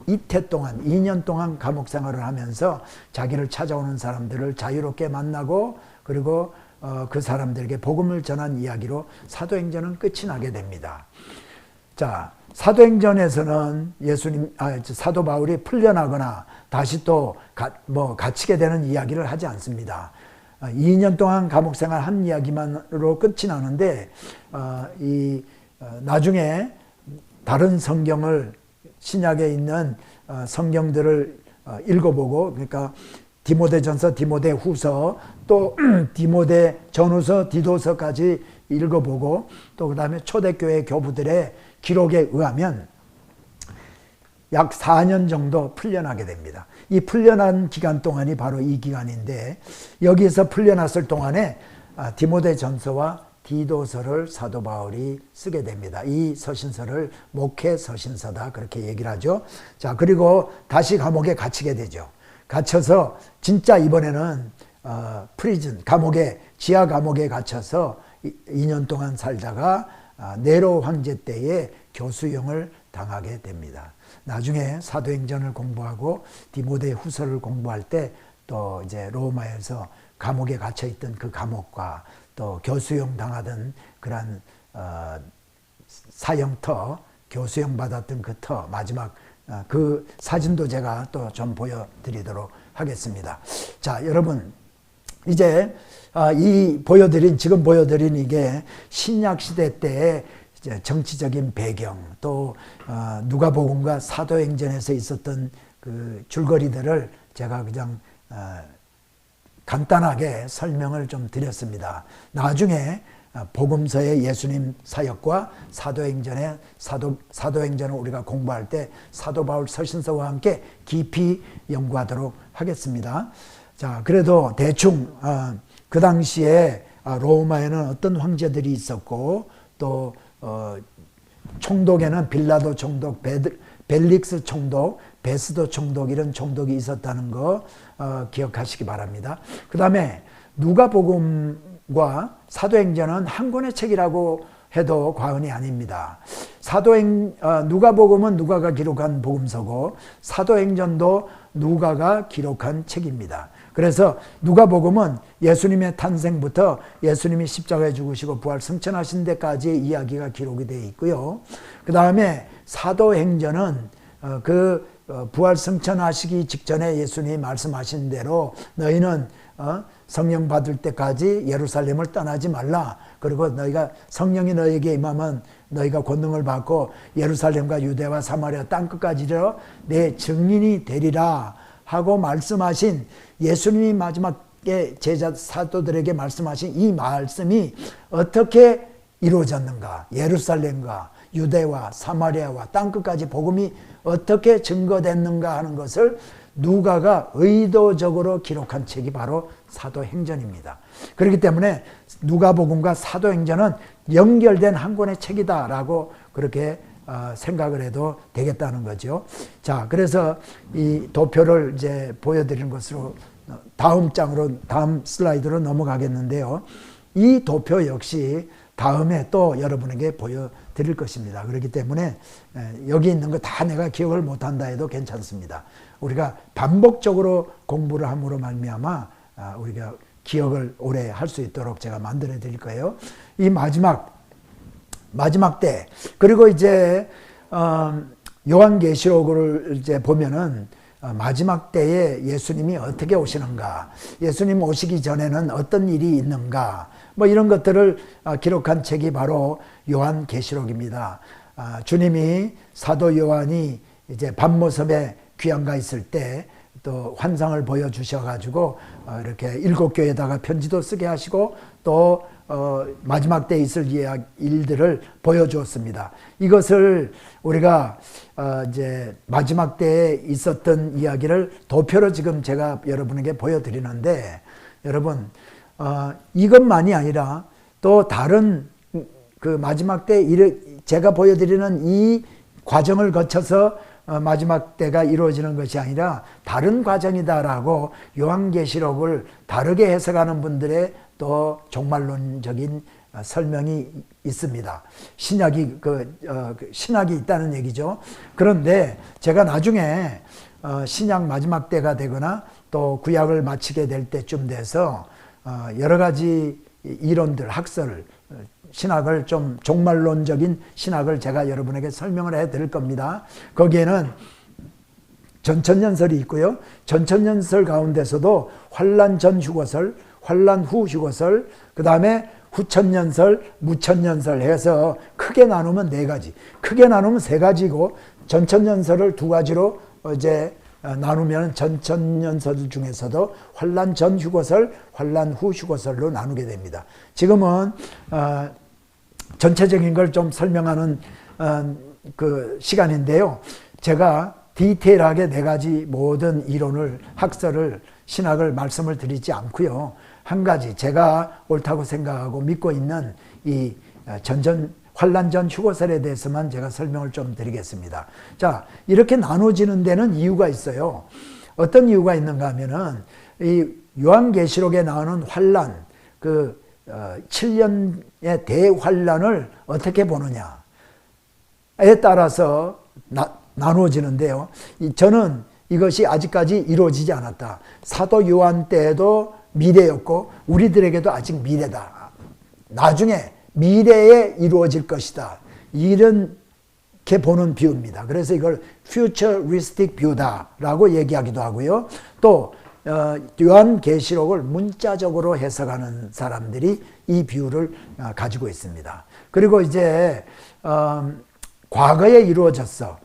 A: 이태 동안 2년 동안 감옥 생활을 하면서 자기를 찾아오는 사람들을 자유롭게 만나고 그리고 그 사람들에게 복음을 전한 이야기로 사도행전은 끝이 나게 됩니다. 자, 사도행전에서는 사도 바울이 풀려나거나 다시 또 갇히게 되는 이야기를 하지 않습니다. 2년 동안 감옥 생활 한 이야기만으로 끝이 나는데 나중에 다른 성경을 신약에 있는 성경들을 읽어보고 그러니까 디모데전서, 디모데후서, 또 디모데전후서, 디도서까지 읽어보고 또 그 다음에 초대교회 교부들의 기록에 의하면 약 4년 정도 풀려나게 됩니다. 이 풀려난 기간 동안이 바로 이 기간인데 여기에서 풀려났을 동안에 디모데전서와 디도서를 사도 바울이 쓰게 됩니다. 이 서신서를 목회 서신서다 그렇게 얘기를 하죠. 자, 그리고 다시 감옥에 갇히게 되죠. 갇혀서 진짜 이번에는 프리즌 지하 감옥에 갇혀서 2년 동안 살다가 네로 황제 때에 교수형을 당하게 됩니다. 나중에 사도행전을 공부하고 디모데 후서를 공부할 때 또 이제 로마에서 감옥에 갇혀 있던 그 감옥과 또 교수형 당하던 그런 사형터, 교수형 받았던 그 터 마지막 그 사진도 제가 또 좀 보여드리도록 하겠습니다. 자, 여러분 이제 지금 보여드린 이게 신약 시대 때의 정치적인 배경 또 누가복음과 사도행전에서 있었던 그 줄거리들을 제가 그냥 간단하게 설명을 좀 드렸습니다. 나중에 복음서의 예수님 사역과 사도행전을 우리가 공부할 때 사도 바울 서신서와 함께 깊이 연구하도록 하겠습니다. 자, 그래도 대충 그 당시에 로마에는 어떤 황제들이 있었고 또 총독에는 빌라도 총독, 벨릭스 총독, 베스도 총독 이런 총독이 있었다는 거 기억하시기 바랍니다. 그 다음에 누가복음과 사도행전은 한 권의 책이라고 해도 과언이 아닙니다. 누가복음은 누가가 기록한 복음서고 사도행전도 누가가 기록한 책입니다. 그래서 누가복음은 예수님의 탄생부터 예수님이 십자가에 죽으시고 부활 승천하신 데까지의 이야기가 기록이 되어 있고요. 그 다음에 사도행전은 부활 승천하시기 직전에 예수님이 말씀하신 대로 너희는 성령 받을 때까지 예루살렘을 떠나지 말라. 그리고 너희가 성령이 너희에게 임하면 너희가 권능을 받고 예루살렘과 유대와 사마리아 땅끝까지 이르러 내 증인이 되리라 하고 말씀하신 예수님이 마지막에 제자 사도들에게 말씀하신 이 말씀이 어떻게 이루어졌는가, 예루살렘과 유대와 사마리아와 땅끝까지 복음이 어떻게 증거됐는가 하는 것을 누가가 의도적으로 기록한 책이 바로 사도행전입니다. 그렇기 때문에 누가복음과 사도행전은 연결된 한 권의 책이다라고 그렇게 생각을 해도 되겠다는 거죠. 자, 그래서 이 도표를 이제 보여드리는 것으로 다음 슬라이드로 넘어가겠는데요. 이 도표 역시 다음에 또 여러분에게 보여드릴 것입니다. 그렇기 때문에 여기 있는 거 다 내가 기억을 못한다 해도 괜찮습니다. 우리가 반복적으로 공부를 함으로 말미암아 우리가 기억을 오래 할 수 있도록 제가 만들어 드릴 거예요. 이 마지막 때, 그리고 이제 요한계시록을 이제 보면은 마지막 때에 예수님이 어떻게 오시는가, 예수님 오시기 전에는 어떤 일이 있는가, 뭐 이런 것들을 기록한 책이 바로 요한계시록입니다. 주님이 사도 요한이 이제 밤모섬에 귀양가 있을 때 또 환상을 보여주셔가지고 이렇게 7교회에다가 편지도 쓰게 하시고 또 마지막 때에 있을 일들을 보여주었습니다. 이것을 우리가 이제 마지막 때에 있었던 이야기를 도표로 지금 제가 여러분에게 보여드리는데, 여러분 이것만이 아니라 또 다른 그 마지막 때 제가 보여드리는 이 과정을 거쳐서 마지막 때가 이루어지는 것이 아니라 다른 과정이다라고 요한계시록을 다르게 해석하는 분들의 또 종말론적인 설명이 있습니다. 신약이 신학이 있다는 얘기죠. 그런데 제가 나중에 신약 마지막 때가 되거나 또 구약을 마치게 될 때쯤 돼서 여러 가지 이론들, 학설, 신학을 좀 종말론적인 신학을 제가 여러분에게 설명을 해 드릴 겁니다. 거기에는 전천년설이 있고요. 전천년설 가운데서도 환란 전 휴거설, 환란 후 휴거설, 그 다음에 후천년설, 무천년설 해서 크게 나누면 4가지, 크게 나누면 3가지고 전천년설을 2가지로 이제 나누면 전천년설 중에서도 환란 전 휴거설, 환란 후 휴거설로 나누게 됩니다. 지금은 전체적인 걸 좀 설명하는 그 시간인데요. 제가 디테일하게 4가지 모든 이론을, 학설을, 신학을 말씀을 드리지 않고요. 한 가지 제가 옳다고 생각하고 믿고 있는 이 환란 전 휴거설에 대해서만 제가 설명을 좀 드리겠습니다. 자, 이렇게 나눠지는 데는 이유가 있어요. 어떤 이유가 있는가 하면은 이 요한계시록에 나오는 환란, 7년의 대환란을 어떻게 보느냐에 따라서 나누어지는데요. 저는 이것이 아직까지 이루어지지 않았다. 사도 요한 때에도 미래였고 우리들에게도 아직 미래다. 나중에 미래에 이루어질 것이다. 이렇게 보는 뷰입니다. 그래서 이걸 futuristic view다라고 얘기하기도 하고요. 또 요한계시록을 문자적으로 해석하는 사람들이 이 뷰를 가지고 있습니다. 그리고 이제 과거에 이루어졌어.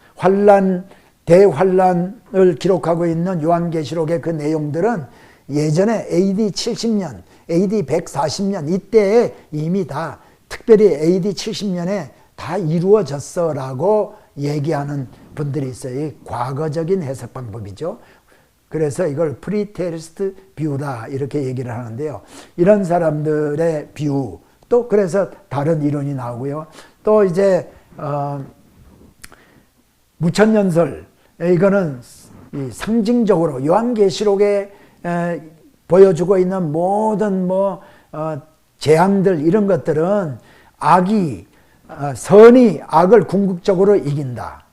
A: 대환란을 기록하고 있는 요한계시록의 그 내용들은 예전에 AD 70년, AD 140년 이때에 이미 다, 특별히 AD 70년에 다 이루어졌어라고 얘기하는 분들이 있어요. 이 과거적인 해석 방법이죠. 그래서 이걸 프리테리스트 뷰다 이렇게 얘기를 하는데요. 이런 사람들의 뷰, 또 그래서 다른 이론이 나오고요. 또 이제 무천년설, 이거는 이 상징적으로 요한계시록에 보여주고 있는 모든 재앙들, 이런 것들은 선이 악을 궁극적으로 이긴다.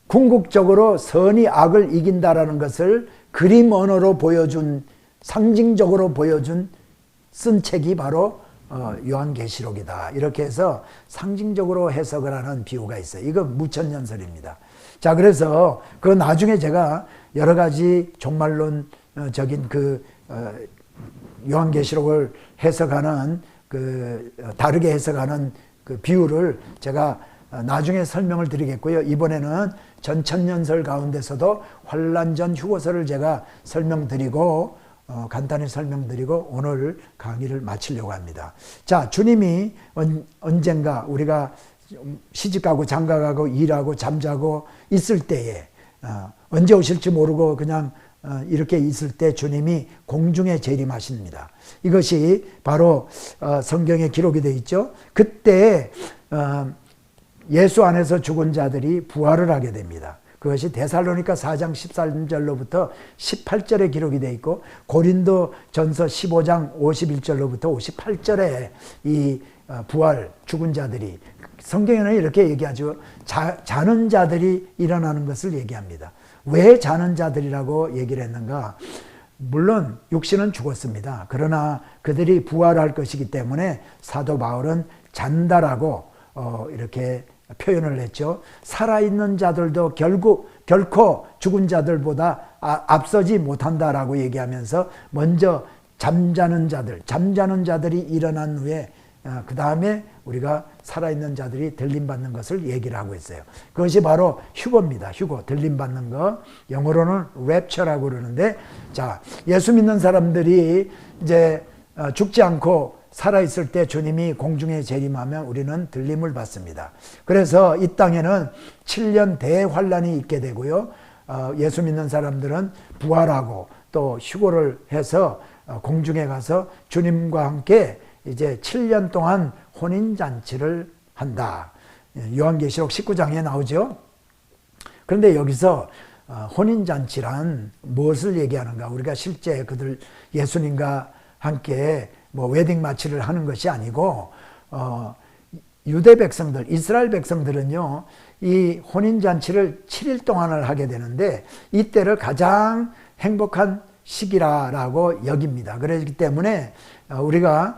A: 궁극적으로 선이 악을 이긴다라는 것을 그림 언어로 보여준, 상징적으로 보여준 쓴 책이 바로 요한계시록이다. 이렇게 해서 상징적으로 해석을 하는 비유가 있어요. 이거 무천년설입니다. 자, 그래서 그 나중에 제가 여러 가지 종말론적인 요한계시록을 해석하는 다르게 해석하는 그 비유를 제가 나중에 설명을 드리겠고요. 이번에는 전천년설 가운데서도 환란전 휴거설을 제가 설명드리고 간단히 설명드리고 오늘 강의를 마치려고 합니다. 자, 주님이 언젠가 우리가 시집가고 장가가고 일하고 잠자고 있을 때에 언제 오실지 모르고 그냥 이렇게 있을 때 주님이 공중에 재림하십니다. 이것이 바로 성경에 기록이 되어 있죠. 그때 예수 안에서 죽은 자들이 부활을 하게 됩니다. 그것이 데살로니가 4장 13절로부터 18절에 기록이 되어 있고 고린도 전서 15장 51절로부터 58절에 이 부활, 죽은 자들이, 성경에는 이렇게 얘기하죠. 자는 자들이 일어나는 것을 얘기합니다. 왜 자는 자들이라고 얘기를 했는가? 물론 육신은 죽었습니다. 그러나 그들이 부활할 것이기 때문에 사도 바울은 잔다라고 이렇게 표현을 했죠. 살아있는 자들도 결코 죽은 자들보다 앞서지 못한다라고 얘기하면서 먼저 잠자는 자들이 일어난 후에 그 다음에 우리가 살아있는 자들이 들림받는 것을 얘기를 하고 있어요. 그것이 바로 휴거입니다. 휴거, 들림받는 거. 영어로는 랩처라고 그러는데, 자, 예수 믿는 사람들이 이제 죽지 않고 살아있을 때 주님이 공중에 재림하면 우리는 들림을 받습니다. 그래서 이 땅에는 7년 대환란이 있게 되고요. 예수 믿는 사람들은 부활하고 또 휴거를 해서 공중에 가서 주님과 함께 이제 7년 동안 혼인잔치를 한다. 요한계시록 19장에 나오죠. 그런데 여기서 혼인잔치란 무엇을 얘기하는가? 우리가 실제 그들 예수님과 함께 웨딩 마치를 하는 것이 아니고 유대 백성들, 이스라엘 백성들은요, 이 혼인잔치를 7일 동안을 하게 되는데 이때를 가장 행복한 시기라고 여깁니다. 그렇기 때문에 우리가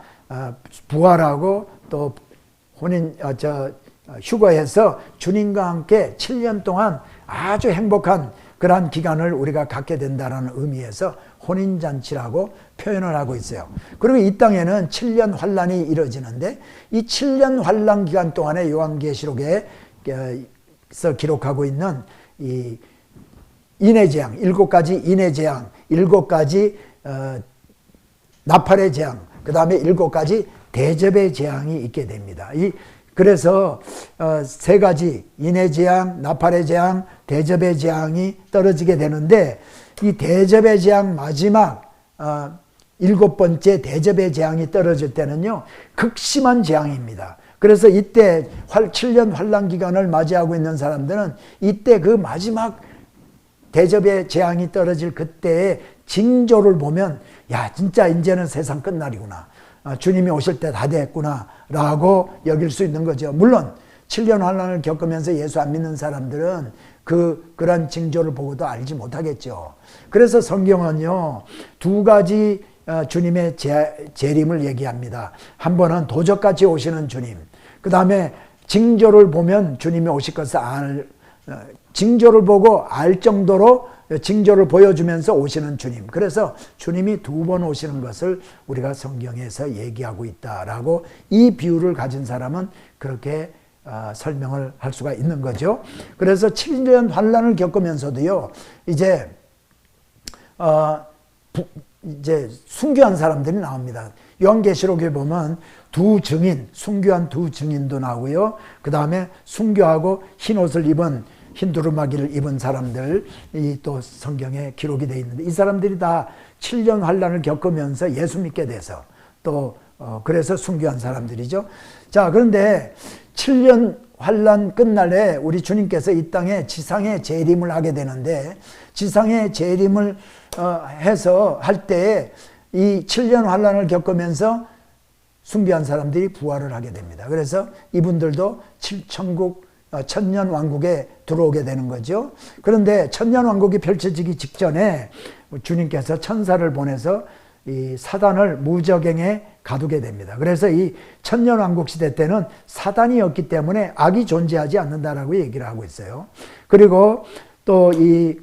A: 부활하고 또 휴거해서 주님과 함께 7년 동안 아주 행복한 그러한 기간을 우리가 갖게 된다는 의미에서 혼인잔치라고 표현을 하고 있어요. 그리고 이 땅에는 7년 환란이 이루어지는데 이 7년 환란 기간 동안에 요한계시록에서 기록하고 있는 이 인의 재앙, 7가지 인의 재앙, 7가지 나팔의 재앙, 그 다음에 7가지 대접의 재앙이 있게 됩니다. 그래서 3가지 인의 재앙, 나팔의 재앙, 대접의 재앙이 떨어지게 되는데 이 대접의 재앙 마지막 7번째 대접의 재앙이 떨어질 때는요, 극심한 재앙입니다. 그래서 이때 7년 환란 기간을 맞이하고 있는 사람들은 이때 그 마지막 대접의 재앙이 떨어질 그때의 징조를 보면, 야, 진짜 이제는 세상 끝날이구나, 주님이 오실 때 다 됐구나 라고 여길 수 있는 거죠. 물론 7년 환란을 겪으면서 예수 안 믿는 사람들은 그런 징조를 보고도 알지 못하겠죠. 그래서 성경은요, 2가지 주님의 재림을 얘기합니다. 한 번은 도적같이 오시는 주님, 그 다음에 징조를 보면 주님이 오실 것을 징조를 보고 알 정도로 징조를 보여주면서 오시는 주님. 그래서 주님이 2번 오시는 것을 우리가 성경에서 얘기하고 있다라고 이 비유를 가진 사람은 그렇게 설명을 할 수가 있는 거죠. 그래서 7년 환란을 겪으면서도요, 이제 순교한 사람들이 나옵니다. 요한계시록에 보면 순교한 2증인도 나오고요. 그 다음에 순교하고 흰 옷을 입은, 흰 두루마기를 입은 사람들이 또 성경에 기록이 되어 있는데, 이 사람들이 다 7년 환란을 겪으면서 예수 믿게 돼서 또 그래서 순교한 사람들이죠. 자, 그런데 7년 환난 끝날에 우리 주님께서 이 땅에 지상에 재림을 하게 되는데, 지상에 재림을 해서 할 때에 이 7년 환난을 겪으면서 숭배한 사람들이 부활을 하게 됩니다. 그래서 이분들도 천년 왕국에 들어오게 되는 거죠. 그런데 천년 왕국이 펼쳐지기 직전에 주님께서 천사를 보내서 이 사단을 무저갱에 가두게 됩니다. 그래서 이 천년 왕국 시대 때는 사단이 없기 때문에 악이 존재하지 않는다라고 얘기를 하고 있어요. 그리고 또 이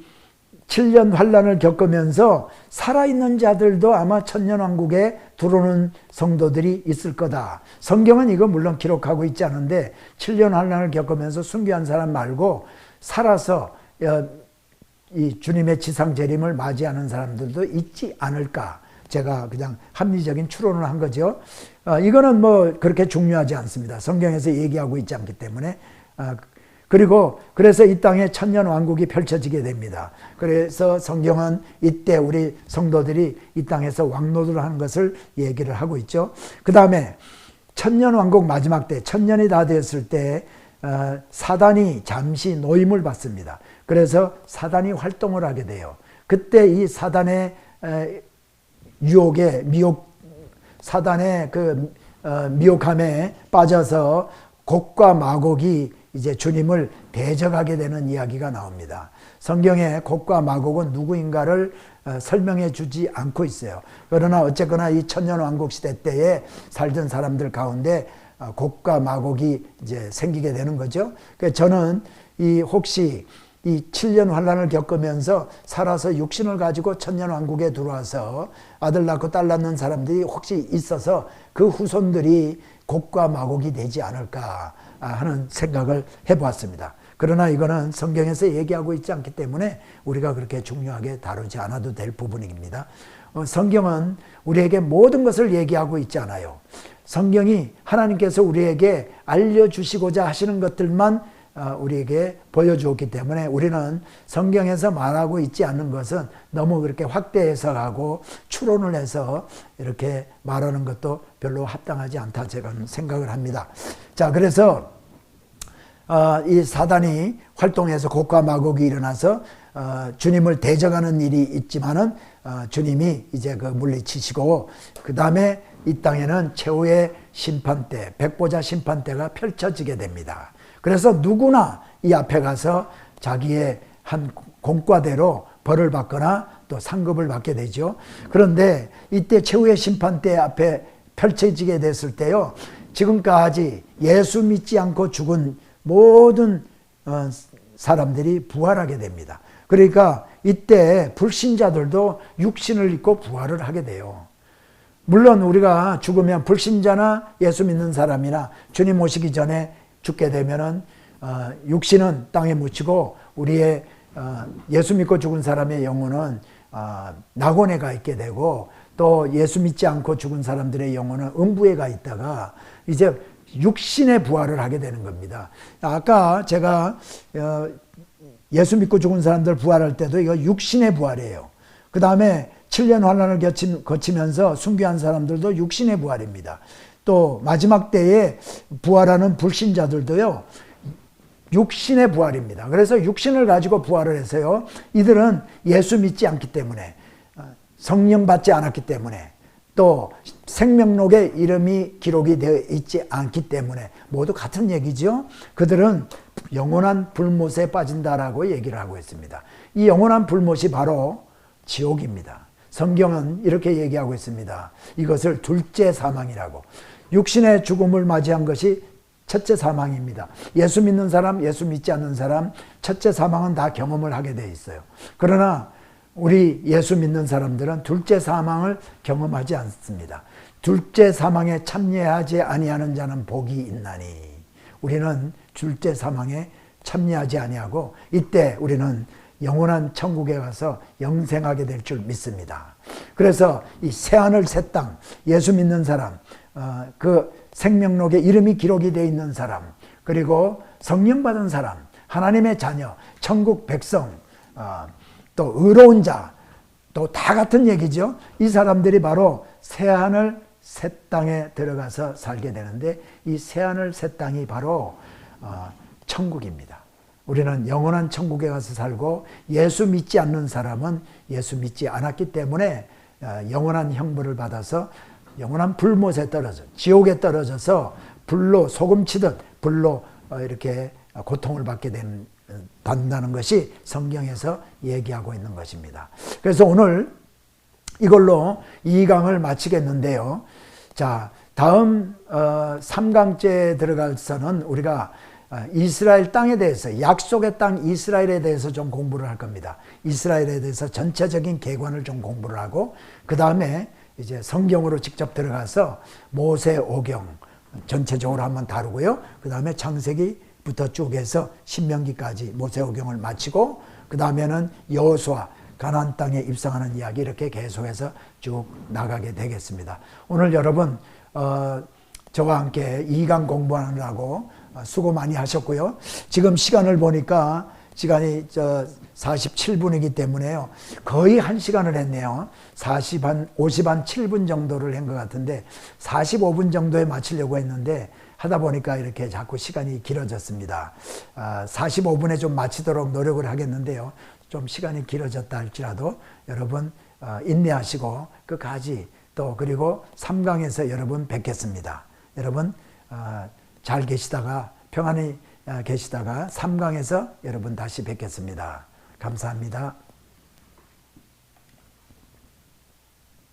A: 7년 환란을 겪으면서 살아있는 자들도 아마 천년 왕국에 들어오는 성도들이 있을 거다. 성경은 이거 물론 기록하고 있지 않은데 7년 환란을 겪으면서 순교한 사람 말고 살아서 이 주님의 지상 재림을 맞이하는 사람들도 있지 않을까. 제가 그냥 합리적인 추론을 한 거죠. 이거는 뭐 그렇게 중요하지 않습니다. 성경에서 얘기하고 있지 않기 때문에. 그리고 그래서 이 땅에 천년 왕국이 펼쳐지게 됩니다. 그래서 성경은 이때 우리 성도들이 이 땅에서 왕노를 하는 것을 얘기를 하고 있죠. 그 다음에 천년 왕국 마지막 때, 천년이 다 되었을 때 사단이 잠시 노임을 받습니다. 그래서 사단이 활동을 하게 돼요. 그때 이 사단의 유혹에 사단의 그 미혹함에 빠져서 곡과 마곡이 이제 주님을 대적하게 되는 이야기가 나옵니다. 성경에 곡과 마곡은 누구인가를 설명해 주지 않고 있어요. 그러나 어쨌거나 이 천년 왕국 시대 때에 살던 사람들 가운데 곡과 마곡이 이제 생기게 되는 거죠. 그래서 저는 혹시 이 7년 환란을 겪으면서 살아서 육신을 가지고 천년 왕국에 들어와서 아들 낳고 딸 낳는 사람들이 혹시 있어서 그 후손들이 곡과 마곡이 되지 않을까 하는 생각을 해보았습니다. 그러나 이거는 성경에서 얘기하고 있지 않기 때문에 우리가 그렇게 중요하게 다루지 않아도 될 부분입니다. 성경은 우리에게 모든 것을 얘기하고 있지 않아요. 성경이 하나님께서 우리에게 알려주시고자 하시는 것들만 우리에게 보여주었기 때문에 우리는 성경에서 말하고 있지 않는 것은 너무 그렇게 확대 해석하고 추론을 해서 이렇게 말하는 것도 별로 합당하지 않다 제가 생각을 합니다. 자, 그래서 이 사단이 활동해서 곡과 마곡이 일어나서 주님을 대적하는 일이 있지만은 주님이 이제 그 물리치시고 그 다음에 이 땅에는 최후의 심판대, 백보자 심판대가 펼쳐지게 됩니다. 그래서 누구나 이 앞에 가서 자기의 한 공과대로 벌을 받거나 또 상급을 받게 되죠. 그런데 이때 최후의 심판대 앞에 펼쳐지게 됐을 때요, 지금까지 예수 믿지 않고 죽은 모든 사람들이 부활하게 됩니다. 그러니까 이때 불신자들도 육신을 입고 부활을 하게 돼요. 물론 우리가 죽으면 불신자나 예수 믿는 사람이나 주님 오시기 전에 죽게 되면은 육신은 땅에 묻히고 우리의 예수 믿고 죽은 사람의 영혼은 낙원에 가 있게 되고 또 예수 믿지 않고 죽은 사람들의 영혼은 음부에 가 있다가 이제 육신의 부활을 하게 되는 겁니다. 아까 제가 예수 믿고 죽은 사람들 부활할 때도 이거 육신의 부활이에요. 그 다음에 7년 환난을 거치면서 순교한 사람들도 육신의 부활입니다. 또 마지막 때에 부활하는 불신자들도요, 육신의 부활입니다. 그래서 육신을 가지고 부활을 해서요, 이들은 예수 믿지 않기 때문에, 성령 받지 않았기 때문에, 또 생명록에 이름이 기록이 되어 있지 않기 때문에 모두 같은 얘기죠. 그들은 영원한 불못에 빠진다라고 얘기를 하고 있습니다. 이 영원한 불못이 바로 지옥입니다. 성경은 이렇게 얘기하고 있습니다. 이것을 둘째 사망이라고. 육신의 죽음을 맞이한 것이 첫째 사망입니다. 예수 믿는 사람, 예수 믿지 않는 사람, 첫째 사망은 다 경험을 하게 돼 있어요. 그러나 우리 예수 믿는 사람들은 둘째 사망을 경험하지 않습니다. 둘째 사망에 참여하지 아니하는 자는 복이 있나니. 우리는 둘째 사망에 참여하지 아니하고 이때 우리는 영원한 천국에 가서 영생하게 될 줄 믿습니다. 그래서 이 새하늘 새 땅, 예수 믿는 사람, 그 생명록에 이름이 기록이 되어 있는 사람, 그리고 성령 받은 사람, 하나님의 자녀, 천국 백성, 또 의로운 자, 또 다 같은 얘기죠. 이 사람들이 바로 새하늘 새 땅에 들어가서 살게 되는데 이 새하늘 새 땅이 바로 천국입니다. 우리는 영원한 천국에 가서 살고 예수 믿지 않는 사람은 예수 믿지 않았기 때문에 영원한 형벌을 받아서 영원한 불못에 떨어져 지옥에 떨어져서 불로 소금치듯 불로 이렇게 고통을 받게 된다는 것이 성경에서 얘기하고 있는 것입니다. 그래서 오늘 이걸로 2강을 마치겠는데요. 자, 다음 3강째 들어가서는 우리가 이스라엘 땅에 대해서, 약속의 땅 이스라엘에 대해서 좀 공부를 할 겁니다. 이스라엘에 대해서 전체적인 개관을 좀 공부를 하고, 그 다음에 이제 성경으로 직접 들어가서 모세 오경 전체적으로 한번 다루고요. 그 다음에 창세기부터 쭉 해서 신명기까지 모세 오경을 마치고, 그 다음에는 여호수아 가나안 땅에 입성하는 이야기 이렇게 계속해서 쭉 나가게 되겠습니다. 오늘 여러분 저와 함께 2강 공부하느라고 수고 많이 하셨고요. 지금 시간을 보니까 시간이 47분이기 때문에요. 거의 1시간을 했네요. 50한 7분 정도를 한 것 같은데 45분 정도에 마치려고 했는데 하다 보니까 이렇게 자꾸 시간이 길어졌습니다. 45분에 좀 마치도록 노력을 하겠는데요. 좀 시간이 길어졌다 할지라도 여러분 인내하시고 끝까지 또 그리고 3강에서 여러분 뵙겠습니다. 여러분 잘 계시다가 평안히 계시다가 3강에서 여러분 다시 뵙겠습니다. 감사합니다.